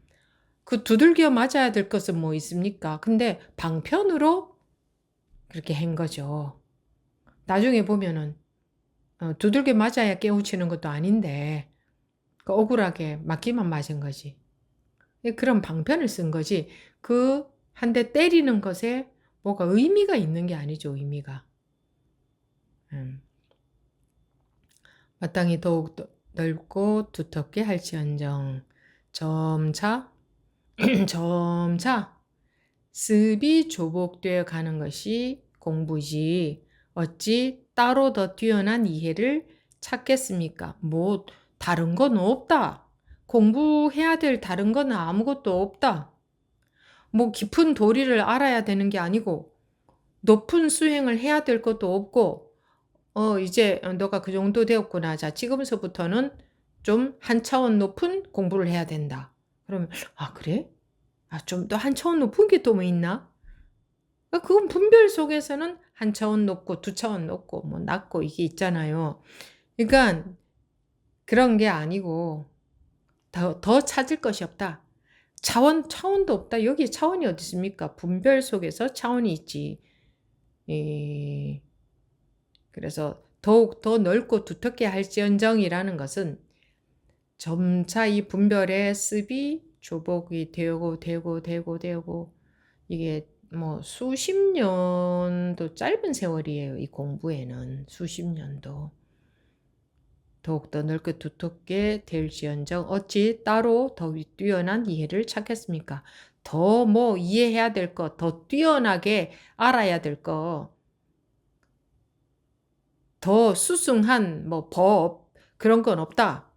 그 두들겨 맞아야 될 것은 뭐 있습니까? 근데 방편으로 그렇게 한 거죠. 나중에 보면은 두들겨 맞아야 깨우치는 것도 아닌데 그 억울하게 맞기만 맞은 거지. 그런 방편을 쓴 거지. 그 한 대 때리는 것에 뭐가 의미가 있는 게 아니죠. 의미가. 마땅히 더욱 넓고 두텁게 할지언정 점차 점차 습이 조복되어 가는 것이 공부지 어찌 따로 더 뛰어난 이해를 찾겠습니까? 뭐 다른 건 없다. 공부해야 될 다른 건 아무것도 없다. 뭐 깊은 도리를 알아야 되는 게 아니고 높은 수행을 해야 될 것도 없고 이제 너가 그 정도 되었구나. 자, 지금서부터는 좀 한 차원 높은 공부를 해야 된다. 그러면 아, 그래? 아, 좀 더 한 차원 높은 게 또 뭐 있나? 그건 분별 속에서는 한 차원 높고 두 차원 높고 뭐 낮고 이게 있잖아요. 그러니까 그런 게 아니고 더 찾을 것이 없다. 차원도 없다. 여기 차원이 어디 있습니까? 분별 속에서 차원이 있지. 그래서 더욱 더 넓고 두텁게 할지언정이라는 것은 점차 이 분별의 습이 조복이 되고 이게 뭐 수십 년도 짧은 세월이에요. 이 공부에는 수십 년도. 더욱더 넓게 두텁게 될지언정 어찌 따로 더 뛰어난 이해를 찾겠습니까? 더 뭐 이해해야 될 것, 더 뛰어나게 알아야 될 것, 더 수승한 뭐 법 그런 건 없다.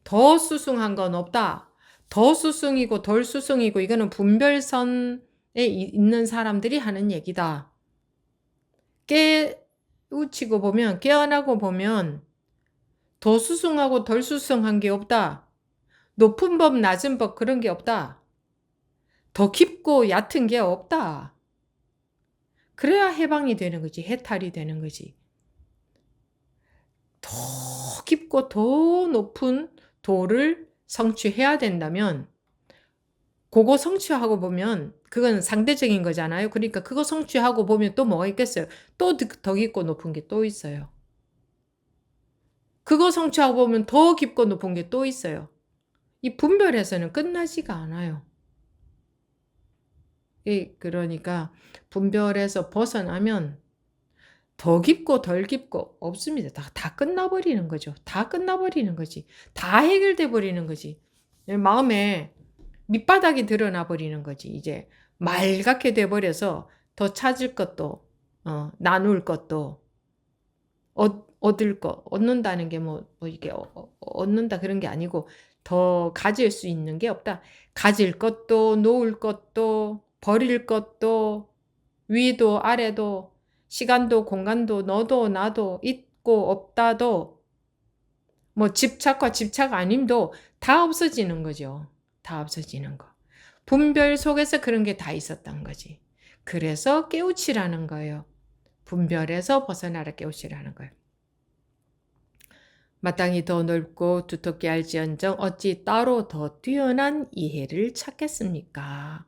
더 수승한 건 없다. 더 수승이고 덜 수승이고 이거는 분별선에 있는 사람들이 하는 얘기다. 깨우치고 보면, 깨어나고 보면 더 수승하고 덜 수승한 게 없다. 높은 법, 낮은 법 그런 게 없다. 더 깊고 얕은 게 없다. 그래야 해방이 되는 거지. 해탈이 되는 거지. 더 깊고 더 높은 도를 성취해야 된다면 그거 성취하고 보면 그건 상대적인 거잖아요. 그러니까 그거 성취하고 보면 또 뭐가 있겠어요? 또 더 깊고 높은 게 또 있어요. 그거 성취하고 보면 더 깊고 높은 게 또 있어요. 이 분별에서는 끝나지가 않아요. 그러니까 분별에서 벗어나면 더 깊고 덜 깊고 없습니다. 다 끝나버리는 거죠. 다 끝나버리는 거지. 다 해결돼 버리는 거지. 마음에 밑바닥이 드러나 버리는 거지. 이제 맑게 돼 버려서 더 찾을 것도 나눌 것도 얻을 것, 얻는다는 게 뭐 이게 얻는다 그런 게 아니고 더 가질 수 있는 게 없다. 가질 것도 놓을 것도 버릴 것도 위도 아래도 시간도 공간도 너도 나도 있고 없다도 뭐 집착과 집착 아님도 다 없어지는 거죠. 다 없어지는 거. 분별 속에서 그런 게 다 있었던 거지. 그래서 깨우치라는 거예요. 분별에서 벗어나라 깨우치라는 거예요. 마땅히 더 넓고 두텁게 알지언정 어찌 따로 더 뛰어난 이해를 찾겠습니까?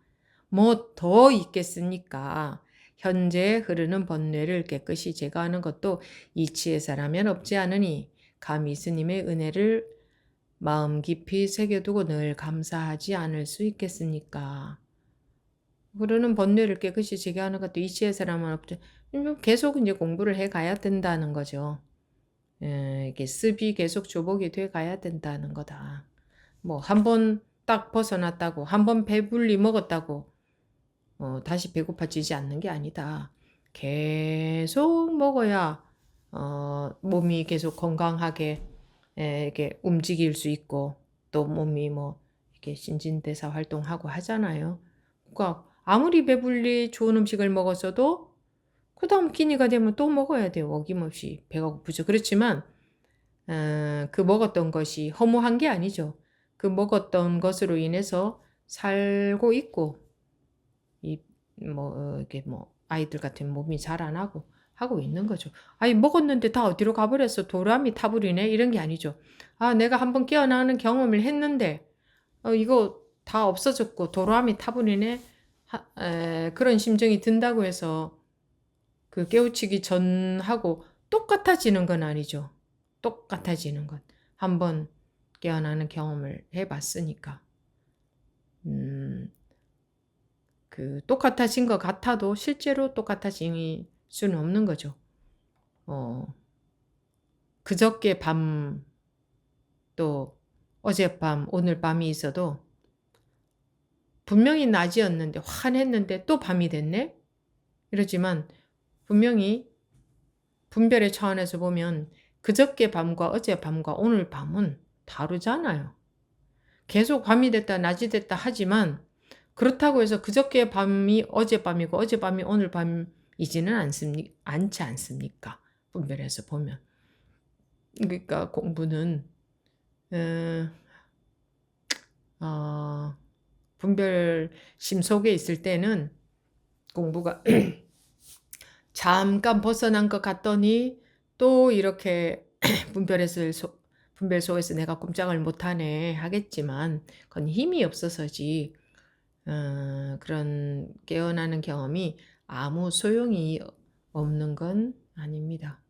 뭐 더 있겠습니까? 현재 흐르는 번뇌를 깨끗이 제거하는 것도 이치에서라면 없지 않으니 감히 스님의 은혜를 마음 깊이 새겨두고 늘 감사하지 않을 수 있겠습니까? 흐르는 번뇌를 깨끗이 제거하는 것도 이치에서라면 없지. 계속 이제 공부를 해 가야 된다는 거죠. 이게 습이 계속 조복이 돼 가야 된다는 거다. 뭐 한 번 딱 벗어났다고, 한 번 배불리 먹었다고 다시 배고파지지 않는 게 아니다. 계속 먹어야 몸이 계속 건강하게 이렇게 움직일 수 있고 또 몸이 뭐 이렇게 신진대사 활동하고 하잖아요. 그러니까 아무리 배불리 좋은 음식을 먹었어도 그 다음 끼니가 되면 또 먹어야 돼요. 어김없이 배가 고프죠. 그렇지만 그 먹었던 것이 허무한 게 아니죠. 그 먹었던 것으로 인해서 살고 있고 이게 아이들 같은 몸이 자라나고 하고 있는 거죠. 아니 먹었는데 다 어디로 가버렸어. 도람이 타버리네. 이런 게 아니죠. 아 내가 한번 깨어나는 경험을 했는데 이거 다 없어졌고 도람이 타버리네. 그런 심정이 든다고 해서 그 깨우치기 전하고 똑같아지는 건 아니죠. 똑같아지는 건. 한번 깨어나는 경험을 해봤으니까. 그 똑같아진 것 같아도 실제로 똑같아질 수는 없는 거죠. 그저께 밤 또 어젯밤 오늘 밤이 있어도 분명히 낮이었는데 환했는데 또 밤이 됐네? 이러지만 분명히 분별의 차원에서 보면 그저께 밤과 어젯밤과 오늘 밤은 다르잖아요. 계속 밤이 됐다 낮이 됐다 하지만 그렇다고 해서 그저께 밤이 어젯밤이고 어젯밤이 오늘 밤이지는 않지 않습니까? 분별해서 보면. 그러니까 공부는 분별심 속에 있을 때는 공부가 잠깐 벗어난 것 같더니 또 이렇게 분별 속에서 내가 꼼짝을 못하네 하겠지만 그건 힘이 없어서지 그런 깨어나는 경험이 아무 소용이 없는 건 아닙니다.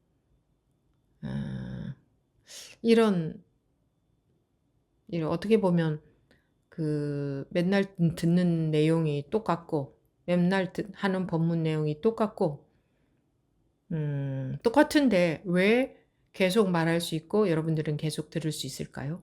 이런 어떻게 보면 그 맨날 듣는 내용이 똑같고 맨날 하는 법문 내용이 똑같고 똑같은데 왜 계속 말할 수 있고 여러분들은 계속 들을 수 있을까요?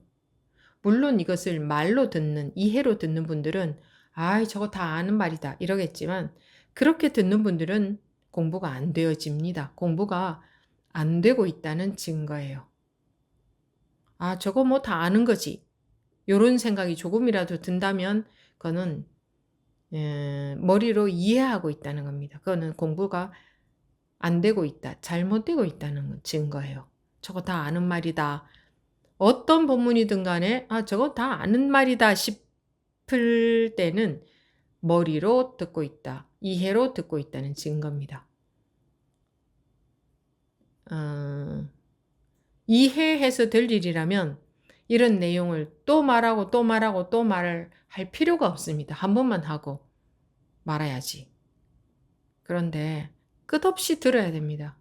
물론 이것을 말로 듣는, 이해로 듣는 분들은 아이, 저거 다 아는 말이다 이러겠지만 그렇게 듣는 분들은 공부가 안 되어집니다. 공부가 안 되고 있다는 증거예요. 아, 저거 뭐 다 아는 거지. 요런 생각이 조금이라도 든다면 그거는 머리로 이해하고 있다는 겁니다. 그거는 공부가 안 되고 있다, 잘못되고 있다는 증거예요. 저거 다 아는 말이다. 어떤 본문이든 간에 아, 저거 다 아는 말이다 싶을 때는 머리로 듣고 있다, 이해로 듣고 있다는 증거입니다. 이해해서 될 일이라면 이런 내용을 또 말하고 또 말하고 또 말을 할 필요가 없습니다. 한 번만 하고 말아야지. 그런데 끝없이 들어야 됩니다.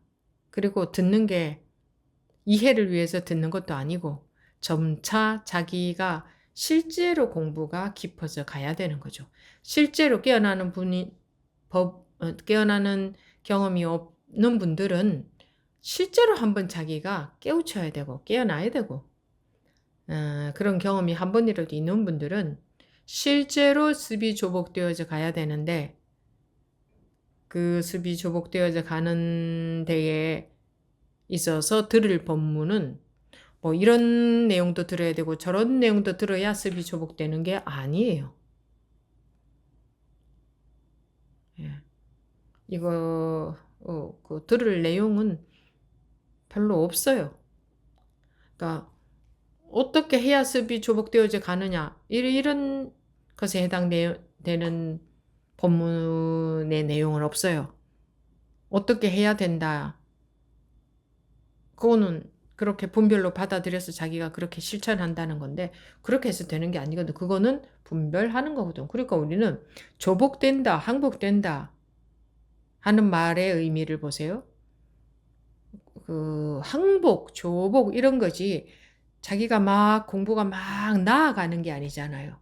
그리고 듣는 게 이해를 위해서 듣는 것도 아니고 점차 자기가 실제로 공부가 깊어져 가야 되는 거죠. 실제로 깨어나는 깨어나는 경험이 없는 분들은 실제로 한번 자기가 깨우쳐야 되고 깨어나야 되고 그런 경험이 한 번이라도 있는 분들은 실제로 습이 조복되어져 가야 되는데 그 습이 조복되어져 가는 데에 있어서 들을 법문은 뭐 이런 내용도 들어야 되고 저런 내용도 들어야 습이 조복되는 게 아니에요. 예. 이거 그 들을 내용은 별로 없어요. 그러니까 어떻게 해야 습이 조복되어져 가느냐 이런 것에 해당되는 법문의 내용은 없어요. 어떻게 해야 된다. 그거는 그렇게 분별로 받아들여서 자기가 그렇게 실천한다는 건데 그렇게 해서 되는 게 아니거든. 그거는 분별하는 거거든. 그러니까 우리는 조복된다, 항복된다 하는 말의 의미를 보세요. 그 항복, 조복 이런 거지 자기가 막 공부가 막 나아가는 게 아니잖아요.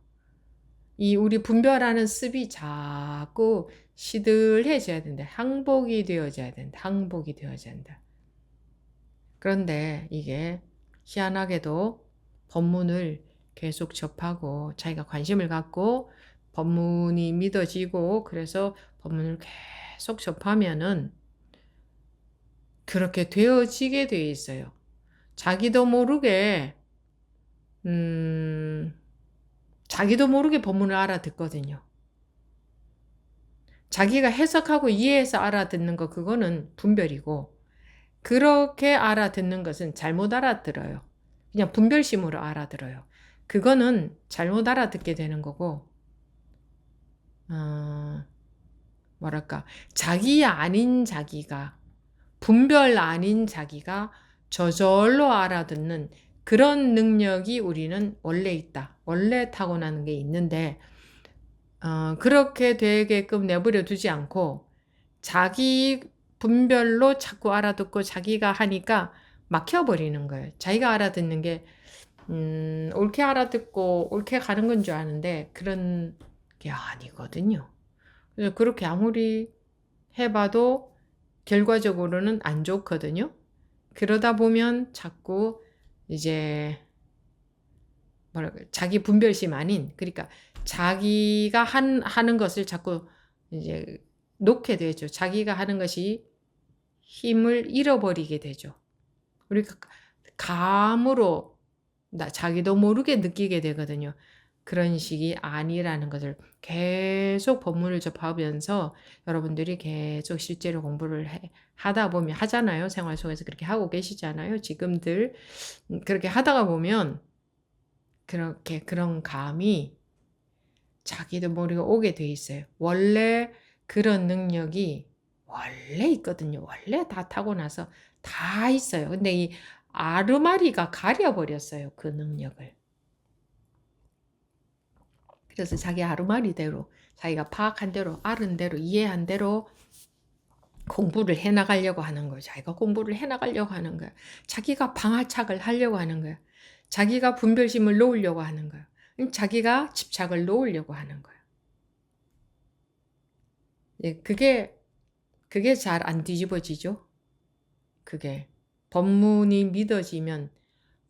이 우리 분별하는 습이 자꾸 시들해져야 된다. 항복이 되어져야 된다. 항복이 되어져야 된다. 그런데 이게 희한하게도 법문을 계속 접하고 자기가 관심을 갖고 법문이 믿어지고 그래서 법문을 계속 접하면은 그렇게 되어지게 돼 있어요. 자기도 모르게 자기도 모르게 법문을 알아듣거든요. 자기가 해석하고 이해해서 알아듣는 거 그거는 분별이고 그렇게 알아듣는 것은 잘못 알아들어요. 그냥 분별심으로 알아들어요. 그거는 잘못 알아듣게 되는 거고 뭐랄까 자기 아닌 자기가 분별 아닌 자기가 저절로 알아듣는 그런 능력이 우리는 원래 있다. 원래 타고나는 게 있는데 그렇게 되게끔 내버려 두지 않고 자기 분별로 자꾸 알아듣고 자기가 하니까 막혀버리는 거예요. 자기가 알아듣는 게 옳게 알아듣고 옳게 가는 건 줄 아는데 그런 게 아니거든요. 그래서 그렇게 아무리 해봐도 결과적으로는 안 좋거든요. 그러다 보면 자꾸 이제 뭐랄까 자기 분별심 아닌 그러니까 자기가 하는 것을 자꾸 이제 놓게 되죠. 자기가 하는 것이 힘을 잃어버리게 되죠. 우리가 감으로 자기도 모르게 느끼게 되거든요. 그런 식이 아니라는 것을 계속 법문을 접하면서 여러분들이 계속 실제로 공부를 하다 보면 하잖아요. 생활 속에서 그렇게 하고 계시잖아요. 지금들 그렇게 하다가 보면 그렇게 그런 감이 자기도 모르게 오게 돼 있어요. 원래 그런 능력이 원래 있거든요. 원래 다 타고나서 다 있어요. 근데 이 아르마리가 가려버렸어요. 그 능력을. 그래서 자기 아르마리대로 자기가 파악한 대로 알은 대로 이해한 대로 공부를 해나가려고 하는 거예요. 자기가 공부를 해나가려고 하는 거야. 자기가 방아착을 하려고 하는 거야. 자기가 분별심을 놓으려고 하는 거야. 자기가 집착을 놓으려고 하는 거야. 예, 그게 잘 안 뒤집어지죠. 그게 법문이 믿어지면,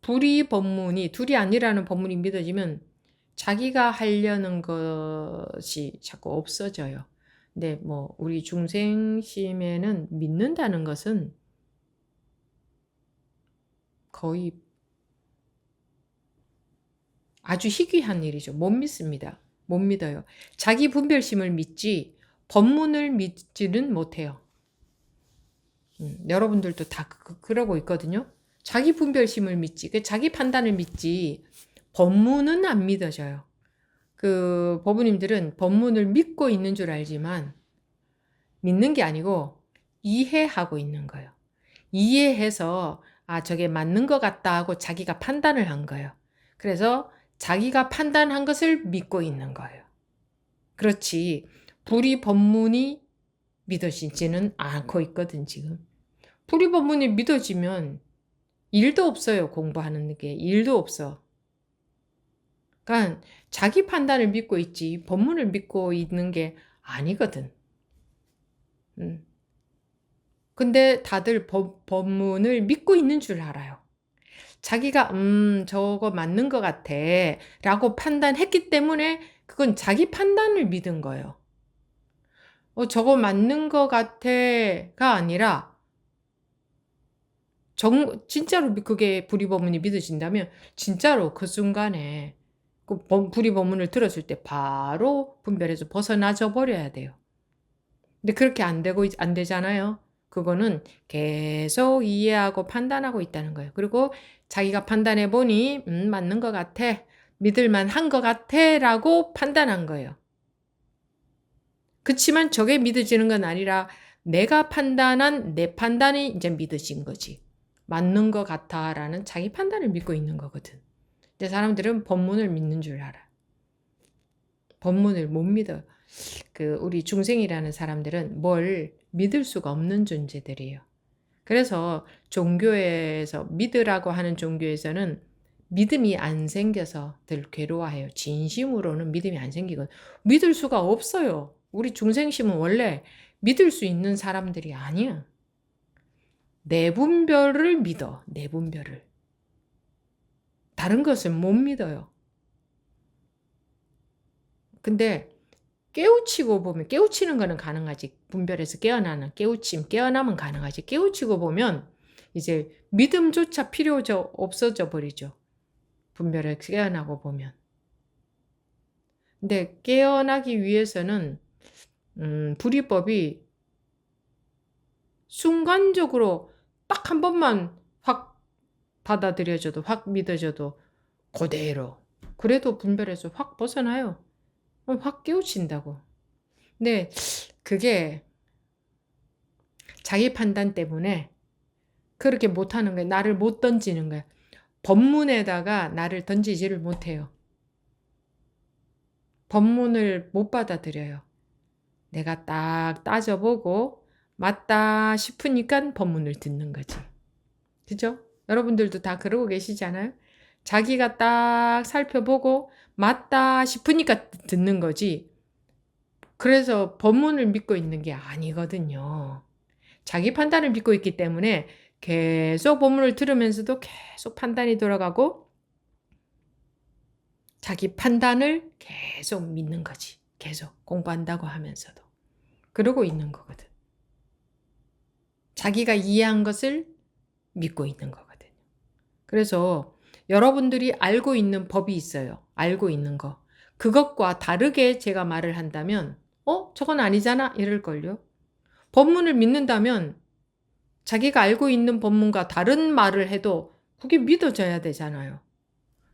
불이 법문이, 둘이 아니라는 법문이 믿어지면 자기가 하려는 것이 자꾸 없어져요. 근데 뭐 우리 중생심에는 믿는다는 것은 거의 아주 희귀한 일이죠. 못 믿습니다. 못 믿어요. 자기 분별심을 믿지 법문을 믿지는 못해요. 여러분들도 다 그러고 있거든요. 자기 분별심을 믿지, 자기 판단을 믿지 법문은 안 믿어져요. 그 법부님들은 법문을 믿고 있는 줄 알지만 믿는 게 아니고 이해하고 있는 거예요. 이해해서 저게 맞는 것 같다 하고 자기가 판단을 한 거예요. 그래서 자기가 판단한 것을 믿고 있는 거예요. 그렇지 불이 법문이 믿어지지는 않고 있거든 지금. 불이 법문이 믿어지면 일도 없어요. 공부하는 게 일도 없어. 그러니까 자기 판단을 믿고 있지 법문을 믿고 있는 게 아니거든. 근데 다들 법문을 믿고 있는 줄 알아요. 자기가 저거 맞는 것 같아 라고 판단했기 때문에 그건 자기 판단을 믿은 거예요. 저거 맞는 것 같아가 아니라 진짜로 그게 불이법문이 믿어진다면 진짜로 그 순간에 그 불이법문을 들었을 때 바로 분별해서 벗어나져 버려야 돼요. 근데 그렇게 안 되잖아요. 그거는 계속 이해하고 판단하고 있다는 거예요. 그리고 자기가 판단해 보니 맞는 것 같아. 믿을만 한 것 같아 라고 판단한 거예요. 그치만 저게 믿어지는 건 아니라 내가 판단한 내 판단이 이제 믿어진 거지. 맞는 것 같아 라는 자기 판단을 믿고 있는 거거든. 근데 사람들은 법문을 믿는 줄 알아. 법문을 못 믿어. 우리 중생이라는 사람들은 뭘 믿을 수가 없는 존재들이에요. 그래서 종교에서 믿으라고 하는 종교에서는 믿음이 안 생겨서 늘 괴로워해요. 진심으로는 믿음이 안 생기거든. 믿을 수가 없어요. 우리 중생심은 원래 믿을 수 있는 사람들이 아니야. 내분별을 믿어. 내분별을. 다른 것은 못 믿어요. 근데 깨우치고 보면 깨우치는 거는 가능하지. 분별해서 깨어나는 깨어남은 가능하지. 깨우치고 보면 이제 믿음조차 없어져 버리죠. 분별을 깨어나고 보면. 근데 깨어나기 위해서는 불이법이 순간적으로 딱 한 번만 확 받아들여져도 확 믿어져도 그대로 그래도 분별해서 확 벗어나요. 확 깨우친다고. 근데 그게 자기 판단 때문에 그렇게 못하는 거예요. 나를 못 던지는 거예요. 법문에다가 나를 던지지를 못해요. 법문을 못 받아들여요. 내가 딱 따져보고 맞다 싶으니까 법문을 듣는 거지. 그죠? 여러분들도 다 그러고 계시잖아요? 자기가 딱 살펴보고 맞다 싶으니까 듣는 거지. 그래서 법문을 믿고 있는 게 아니거든요. 자기 판단을 믿고 있기 때문에 계속 법문을 들으면서도 계속 판단이 돌아가고 자기 판단을 계속 믿는 거지. 계속 공부한다고 하면서도. 그러고 있는 거거든. 자기가 이해한 것을 믿고 있는 거거든요. 그래서 여러분들이 알고 있는 법이 있어요. 알고 있는 거. 그것과 다르게 제가 말을 한다면 저건 아니잖아 이럴걸요. 법문을 믿는다면 자기가 알고 있는 법문과 다른 말을 해도 그게 믿어져야 되잖아요.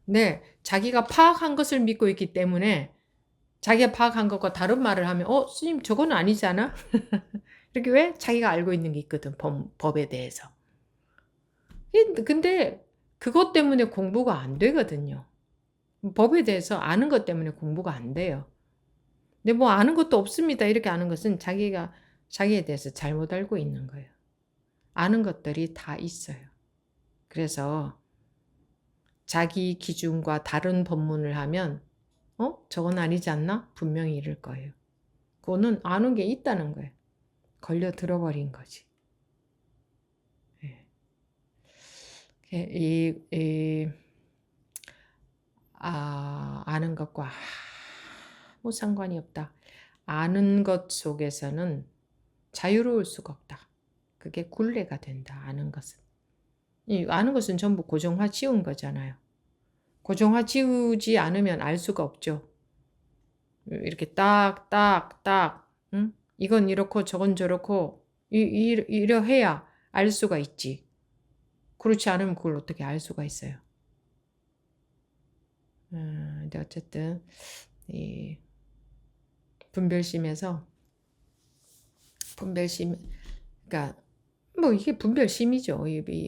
네, 자기가 파악한 것을 믿고 있기 때문에 자기가 파악한 것과 다른 말을 하면 스님 저건 아니잖아. 이렇게 왜? 자기가 알고 있는 게 있거든. 법에 대해서. 근데 그것 때문에 공부가 안 되거든요. 법에 대해서 아는 것 때문에 공부가 안 돼요. 근데 뭐 아는 것도 없습니다. 이렇게 아는 것은 자기가 자기에 대해서 잘못 알고 있는 거예요. 아는 것들이 다 있어요. 그래서 자기 기준과 다른 법문을 하면 저건 아니지 않나? 분명히 이럴 거예요. 그거는 아는 게 있다는 거예요. 걸려 들어버린 거지. 네. 이 아는 것과 아무 상관이 없다. 아는 것 속에서는 자유로울 수가 없다. 그게 굴레가 된다. 아는 것은. 이 아는 것은 전부 고정화 지운 거잖아요. 고정화 지우지 않으면 알 수가 없죠. 이렇게 딱, 응? 이건 이렇고 저건 저렇고 이러해야 알 수가 있지. 그렇지 않으면 그걸 어떻게 알 수가 있어요. 근데 어쨌든 이 분별심에서 그러니까 뭐 이게 분별심이죠.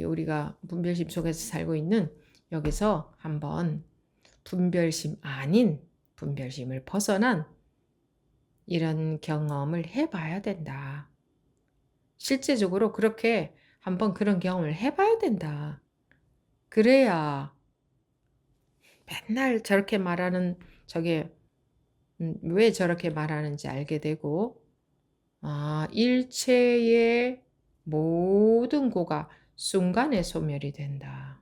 우리가 분별심 속에서 살고 있는 여기서 한번 분별심 아닌 분별심을 벗어난 이런 경험을 해봐야 된다. 실제적으로 그렇게 한번 그런 경험을 해봐야 된다. 그래야 맨날 저렇게 말하는 저게 왜 저렇게 말하는지 알게 되고 일체의 모든 고가 순간에 소멸이 된다.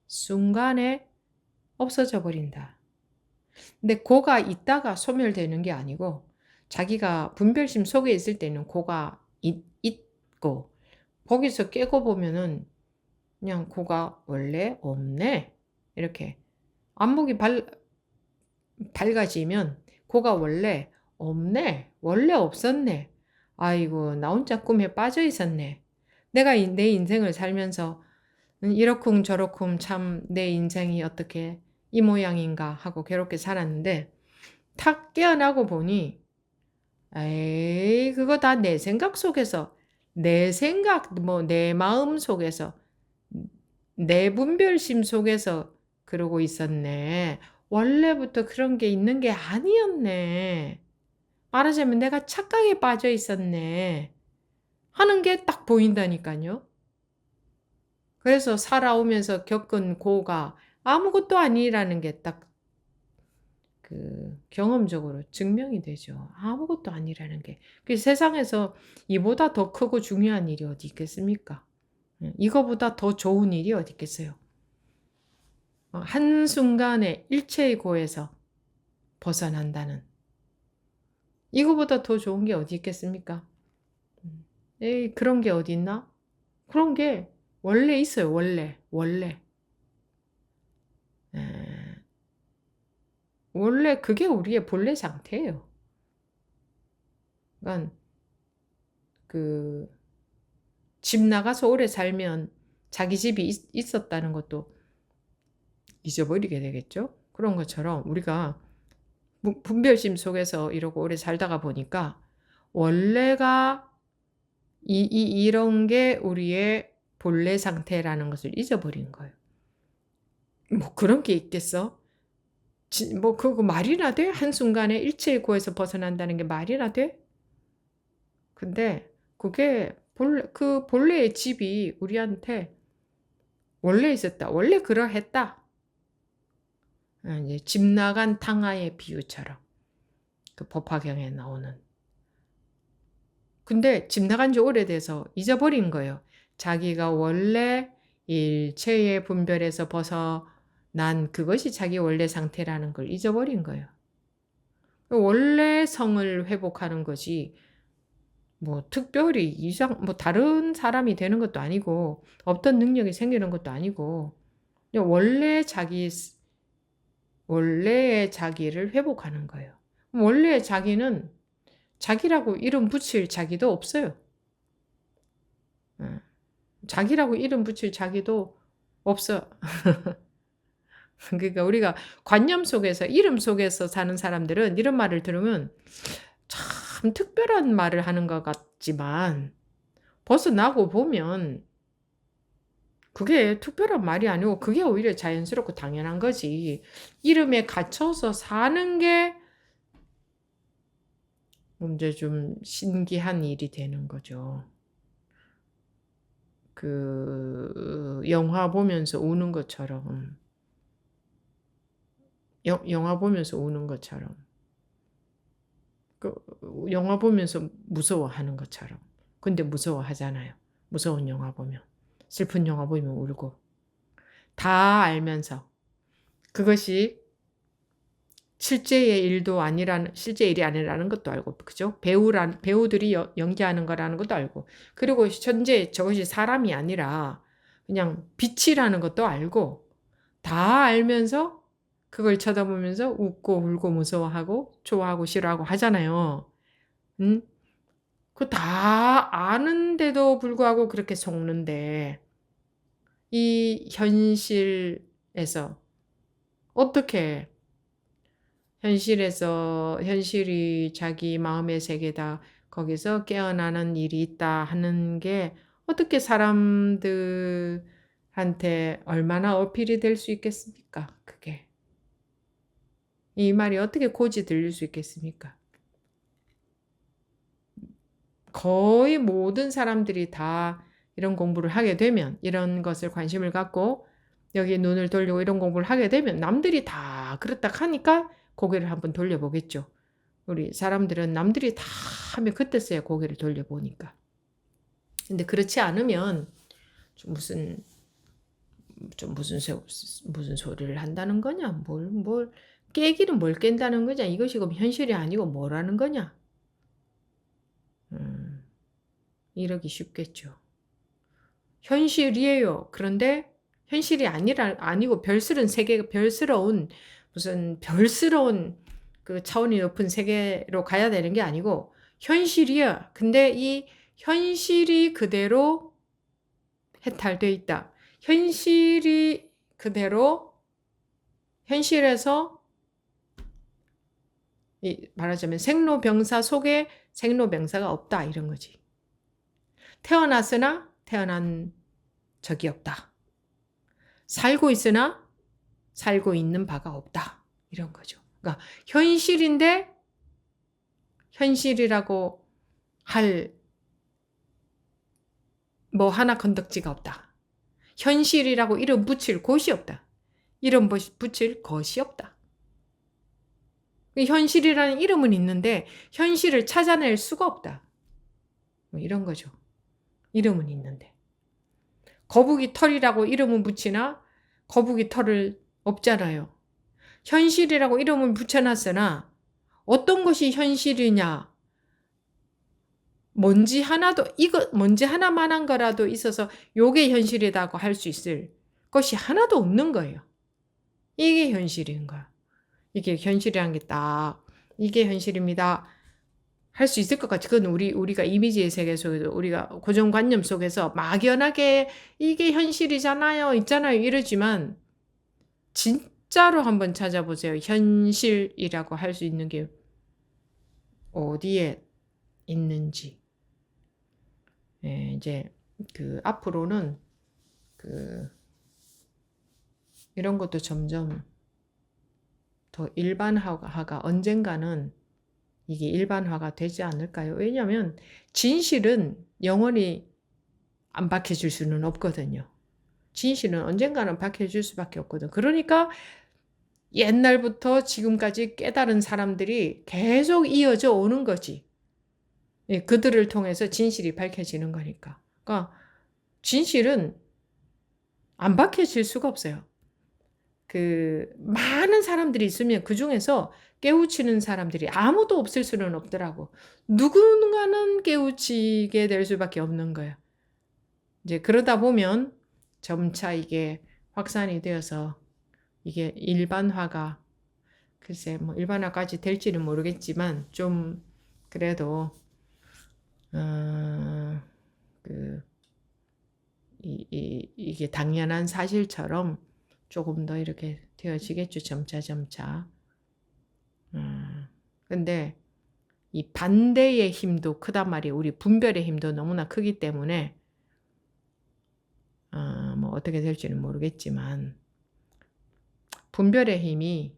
순간에 없어져 버린다. 근데 고가 있다가 소멸되는 게 아니고 자기가 분별심 속에 있을 때는 고가 있고 거기서 깨고 보면은 그냥 고가 원래 없네. 이렇게 안목이 밝아지면 고가 원래 없네. 원래 없었네. 아이고 나 혼자 꿈에 빠져 있었네. 내가 내 인생을 살면서 이러쿵 저러쿵 참 내 인생이 어떻게 이 모양인가 하고 괴롭게 살았는데 탁 깨어나고 보니 에이 그거 다 내 생각 속에서 내 생각 뭐 내 마음 속에서 내 분별심 속에서 그러고 있었네. 원래부터 그런 게 있는 게 아니었네. 말하자면 내가 착각에 빠져 있었네. 하는 게 딱 보인다니까요. 그래서 살아오면서 겪은 고가 아무것도 아니라는 게 딱 그 경험적으로 증명이 되죠. 아무것도 아니라는 게. 그 세상에서 이보다 더 크고 중요한 일이 어디 있겠습니까? 이거보다 더 좋은 일이 어디 있겠어요? 한순간에 일체의 고에서 벗어난다는 이거보다 더 좋은 게 어디 있겠습니까? 에이, 그런 게 어디 있나? 그런 게 원래 있어요. 원래. 에, 원래 그게 우리의 본래 상태예요. 그러니까 그 집 나가서 오래 살면 자기 집이 있었다는 것도 잊어버리게 되겠죠. 그런 것처럼 우리가 분별심 속에서 이러고 오래 살다가 보니까 원래가 이런 게 우리의 본래 상태라는 것을 잊어버린 거예요. 뭐 그런 게 있겠어? 뭐 그거 말이나 돼? 한순간에 일체의 고에서 벗어난다는 게 말이나 돼? 근데 그게 그 본래의 집이 우리한테 원래 있었다. 원래 그러했다. 이제 집 나간 탕아의 비유처럼 그 법화경에 나오는. 근데 집 나간 지 오래돼서 잊어버린 거예요. 자기가 원래 일체의 분별에서 벗어난 그것이 자기 원래 상태라는 걸 잊어버린 거예요. 원래 성을 회복하는 것이 뭐 특별히 뭐 다른 사람이 되는 것도 아니고 없던 능력이 생기는 것도 아니고 그냥 원래의 자기를 회복하는 거예요. 원래의 자기는 자기라고 이름 붙일 자기도 없어요. 자기라고 이름 붙일 자기도 없어. 그러니까 우리가 관념 속에서 이름 속에서 사는 사람들은 이런 말을 들으면 참 특별한 말을 하는 것 같지만 벗어나고 보면 그게 특별한 말이 아니고 그게 오히려 자연스럽고 당연한 거지. 이름에 갇혀서 사는 게 이제 좀 신기한 일이 되는 거죠. 그 영화 보면서 우는 것처럼 영화 보면서 우는 것처럼 그 영화 보면서 무서워하는 것처럼 근데 무서워하잖아요. 무서운 영화 보면 슬픈 영화 보면 울고 다 알면서 그것이 실제의 일도 아니라는 실제 일이 아니라는 것도 알고 그죠? 배우들이 연기하는 거라는 것도 알고 그리고 현재 저것이 사람이 아니라 그냥 빛이라는 것도 알고 다 알면서 그걸 쳐다보면서 웃고 울고 무서워하고 좋아하고 싫어하고 하잖아요. 음? 그 다 아는데도 불구하고 그렇게 속는데 이 현실에서 어떻게 현실이 자기 마음의 세계다. 거기서 깨어나는 일이 있다 하는 게 어떻게 사람들한테 얼마나 어필이 될 수 있겠습니까? 그게. 이 말이 어떻게 고지 들릴 수 있겠습니까? 거의 모든 사람들이 다 이런 공부를 하게 되면, 이런 것을 관심을 갖고 여기에 눈을 돌리고 이런 공부를 하게 되면 남들이 다 그렇다 하니까 고개를 한번 돌려보겠죠. 우리 사람들은 남들이 다 하면 그때서야 고개를 돌려보니까. 근데 그렇지 않으면 좀 무슨 소리를 한다는 거냐? 깨기는 뭘 깬다는 거냐? 이것이 그럼 현실이 아니고 뭐라는 거냐? 이러기 쉽겠죠. 현실이에요. 그런데 현실이 아니고 별스러운 그 차원이 높은 세계로 가야 되는 게 아니고 현실이야. 근데 이 현실이 그대로 해탈돼 있다. 현실이 그대로 현실에서 말하자면 생로병사 속에 생로병사가 없다 이런 거지. 태어났으나 태어난 적이 없다. 살고 있으나 살고 있는 바가 없다. 이런 거죠. 그러니까 현실인데 현실이라고 할 뭐 하나 건덕지가 없다. 현실이라고 이름 붙일 곳이 없다. 이름 붙일 것이 없다. 현실이라는 이름은 있는데 현실을 찾아낼 수가 없다. 뭐 이런 거죠. 이름은 있는데. 거북이 털이라고 이름은 붙이나 거북이 털을 없잖아요. 현실이라고 이름을 붙여놨으나 어떤 것이 현실이냐? 먼지 하나만한 거라도 있어서 요게 현실이라고 할 수 있을 것이 하나도 없는 거예요. 이게 현실인 거야. 이게 현실이란 게 딱 이게 현실입니다. 할 수 있을 것 같지. 그건 우리가 이미지의 세계 속에서 우리가 고정관념 속에서 막연하게 이게 현실이잖아요. 있잖아요. 이러지만 진짜로 한번 찾아보세요. 현실이라고 할 수 있는 게 어디에 있는지. 이제 앞으로는 이런 것도 점점 더 일반화가 언젠가는 이게 일반화가 되지 않을까요? 왜냐하면 진실은 영원히 안 밝혀질 수는 없거든요. 진실은 언젠가는 밝혀질 수밖에 없거든. 그러니까 옛날부터 지금까지 깨달은 사람들이 계속 이어져 오는 거지. 그들을 통해서 진실이 밝혀지는 거니까. 그러니까 진실은 안 밝혀질 수가 없어요. 많은 사람들이 있으면 그 중에서 깨우치는 사람들이 아무도 없을 수는 없더라고. 누군가는 깨우치게 될 수밖에 없는 거야. 이제 그러다 보면 점차 이게 확산이 되어서 이게 일반화가 글쎄 뭐 일반화까지 될지는 모르겠지만 좀 그래도 이게 당연한 사실처럼 조금 더 이렇게 되어지겠죠. 점차. 근데 이 반대의 힘도 크단 말이에요. 우리 분별의 힘도 너무나 크기 때문에 뭐 어떻게 될지는 모르겠지만 분별의 힘이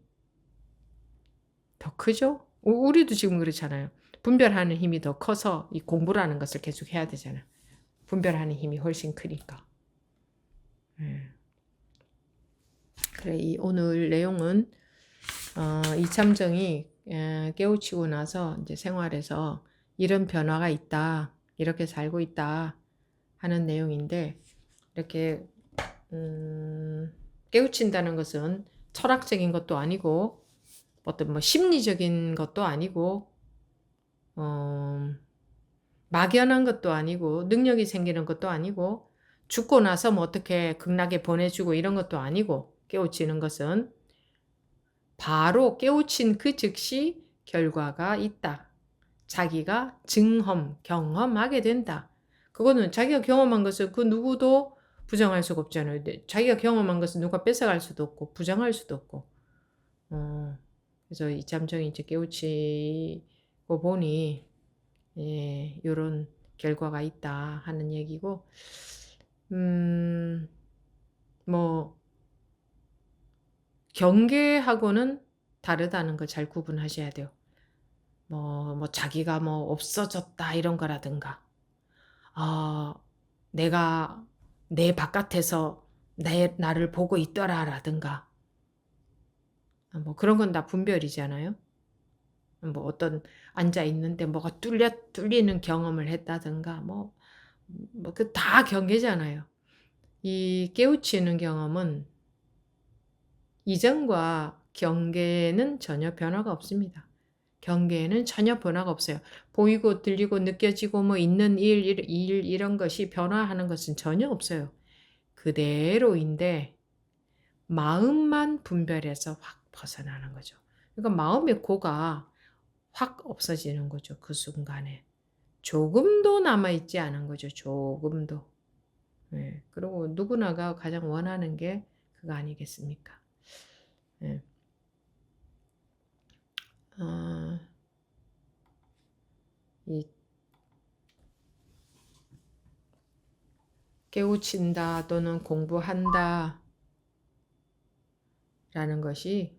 더 크죠? 우리도 지금 그렇잖아요. 분별하는 힘이 더 커서 이 공부라는 것을 계속 해야 되잖아요. 분별하는 힘이 훨씬 크니까. 그래, 오늘 내용은 이참정이 깨우치고 나서 이제 생활에서 이런 변화가 있다, 이렇게 살고 있다 하는 내용인데 이렇게 깨우친다는 것은 철학적인 것도 아니고 어떤 뭐 심리적인 것도 아니고 막연한 것도 아니고 능력이 생기는 것도 아니고 죽고 나서 뭐 어떻게 극락에 보내주고 이런 것도 아니고 깨우치는 것은 바로 깨우친 그 즉시 결과가 있다. 자기가 경험하게 된다. 그거는 자기가 경험한 것을 그 누구도 부정할 수가 없잖아요. 자기가 경험한 것을 누가 뺏어갈 수도 없고 부정할 수도 없고. 그래서 이 잠정이 이제 깨우치고 보니 이런 결과가 있다 하는 얘기고, 뭐 경계하고는 다르다는 거 잘 구분하셔야 돼요. 뭐 자기가 뭐 없어졌다 이런 거라든가, 내가 내 바깥에서 나를 보고 있더라라든가, 뭐 그런 건 다 분별이잖아요. 뭐 어떤 앉아 있는데 뭐가 뚫리는 경험을 했다든가, 뭐 그 다 경계잖아요. 이 깨우치는 경험은 이전과 경계는 전혀 변화가 없습니다. 경계에는 전혀 변화가 없어요. 보이고 들리고 느껴지고 뭐 있는 일 이런 것이 변화하는 것은 전혀 없어요. 그대로인데 마음만 분별해서 확 벗어나는 거죠. 그러니까 마음의 고가 확 없어지는 거죠. 그 순간에. 조금도 남아있지 않은 거죠. 조금도. 네. 그리고 누구나가 가장 원하는 게 그거 아니겠습니까? 네. 이 깨우친다 또는 공부한다 라는 것이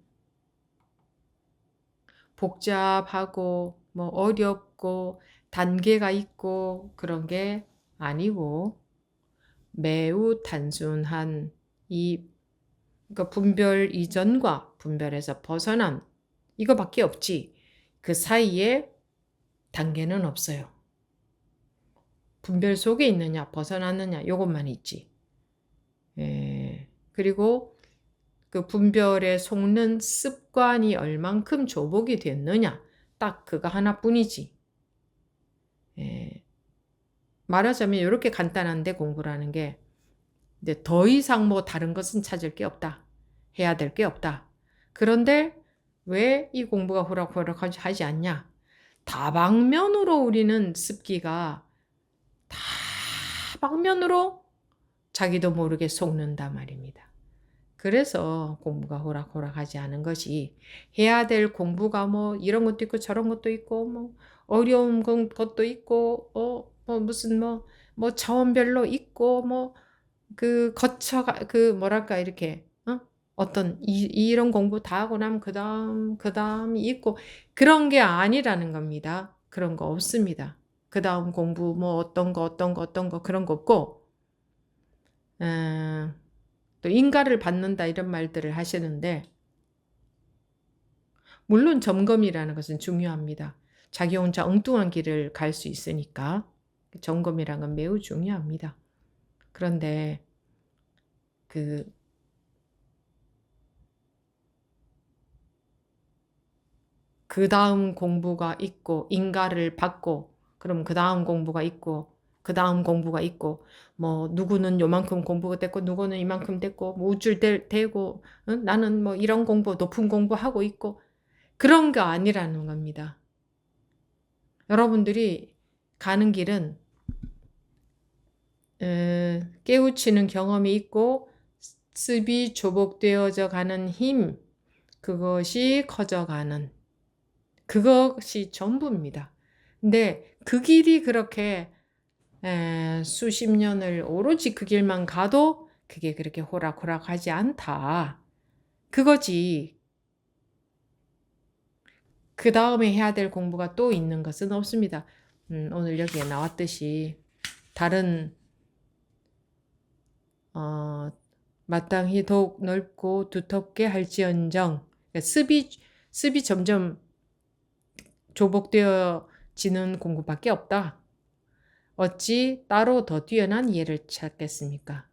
복잡하고 뭐 어렵고 단계가 있고 그런 게 아니고 매우 단순한 그러니까 분별 이전과 분별에서 벗어난 이거밖에 없지. 그 사이에 단계는 없어요. 분별 속에 있느냐 벗어났느냐 이것만 있지. 그리고 그 분별에 속는 습관이 얼만큼 조복이 됐느냐 딱 그거 하나뿐이지. 말하자면 이렇게 간단한데 공부라는 게 이제 더 이상 뭐 다른 것은 찾을 게 없다. 해야 될 게 없다. 그런데 왜 이 공부가 호락호락하지 않냐? 다방면으로 우리는 습기가 다방면으로 자기도 모르게 속는단 말입니다. 그래서 공부가 호락호락하지 않은 것이 해야 될 공부가 뭐 이런 것도 있고 저런 것도 있고 뭐 어려운 것도 있고 뭐 무슨 뭐 차원별로 있고 뭐 그 거쳐가 그 뭐랄까 이렇게 어떤 이런 공부 다 하고 나면 그다음이 있고 그런 게 아니라는 겁니다. 그런 거 없습니다. 그다음 공부 뭐 어떤 거 그런 거 없고 또 인가를 받는다 이런 말들을 하시는데 물론 점검이라는 것은 중요합니다. 자기 혼자 엉뚱한 길을 갈 수 있으니까 점검이라는 건 매우 중요합니다. 그런데 그 다음 공부가 있고 인가를 받고 그럼 그 다음 공부가 있고 그 다음 공부가 있고 뭐 누구는 요만큼 공부가 됐고 누구는 이만큼 됐고 뭐 우쭐 대고 나는 뭐 이런 공부 높은 공부하고 있고 그런 거 아니라는 겁니다. 여러분들이 가는 길은 깨우치는 경험이 있고 습이 조복되어져 가는 힘 그것이 커져가는 그것이 전부입니다. 근데 그 길이 그렇게 수십 년을 오로지 그 길만 가도 그게 그렇게 호락호락하지 않다. 그거지. 그 다음에 해야 될 공부가 또 있는 것은 없습니다. 오늘 여기에 나왔듯이 다른 마땅히 더욱 넓고 두텁게 할지언정 그러니까 습이 점점 조복되어지는 공부밖에 없다. 어찌 따로 더 뛰어난 예를 찾겠습니까?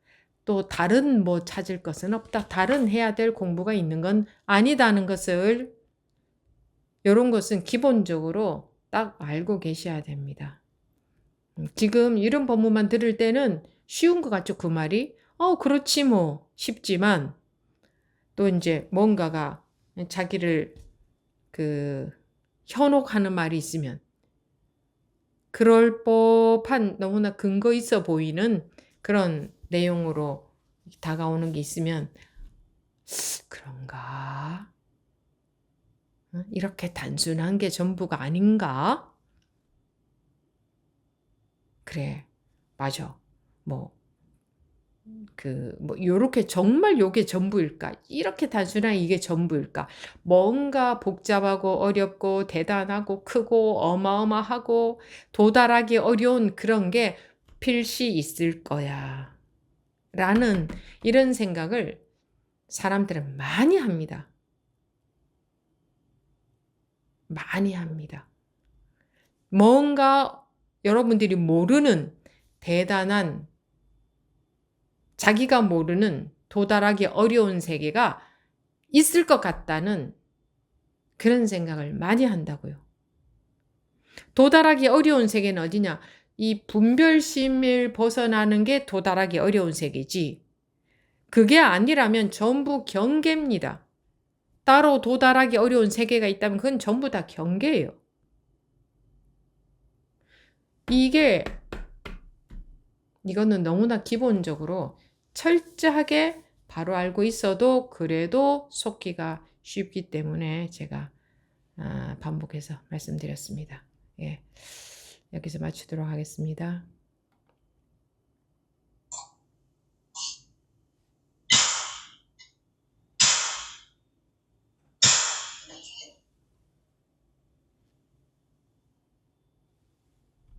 또 다른 뭐 찾을 것은 없다. 다른 해야 될 공부가 있는 건 아니다는 것을 이런 것은 기본적으로 딱 알고 계셔야 됩니다. 지금 이런 법문만 들을 때는 쉬운 것 같죠, 그 말이? 그렇지 뭐 쉽지만 또 이제 뭔가가 자기를 현혹하는 말이 있으면 그럴 법한 너무나 근거 있어 보이는 그런 내용으로 다가오는 게 있으면 그런가? 이렇게 단순한 게 전부가 아닌가? 그래, 맞아. 요렇게 정말 요게 전부일까? 이렇게 단순한 이게 전부일까? 뭔가 복잡하고 어렵고 대단하고 크고 어마어마하고 도달하기 어려운 그런 게 필시 있을 거야. 라는 이런 생각을 사람들은 많이 합니다. 많이 합니다. 뭔가 여러분들이 모르는 대단한 자기가 모르는 도달하기 어려운 세계가 있을 것 같다는 그런 생각을 많이 한다고요. 도달하기 어려운 세계는 어디냐? 이 분별심을 벗어나는 게 도달하기 어려운 세계지. 그게 아니라면 전부 경계입니다. 따로 도달하기 어려운 세계가 있다면 그건 전부 다 경계예요. 이거는 너무나 기본적으로 철저하게 바로 알고 있어도 그래도 속기가 쉽기 때문에 제가 반복해서 말씀드렸습니다. 예, 여기서 마치도록 하겠습니다.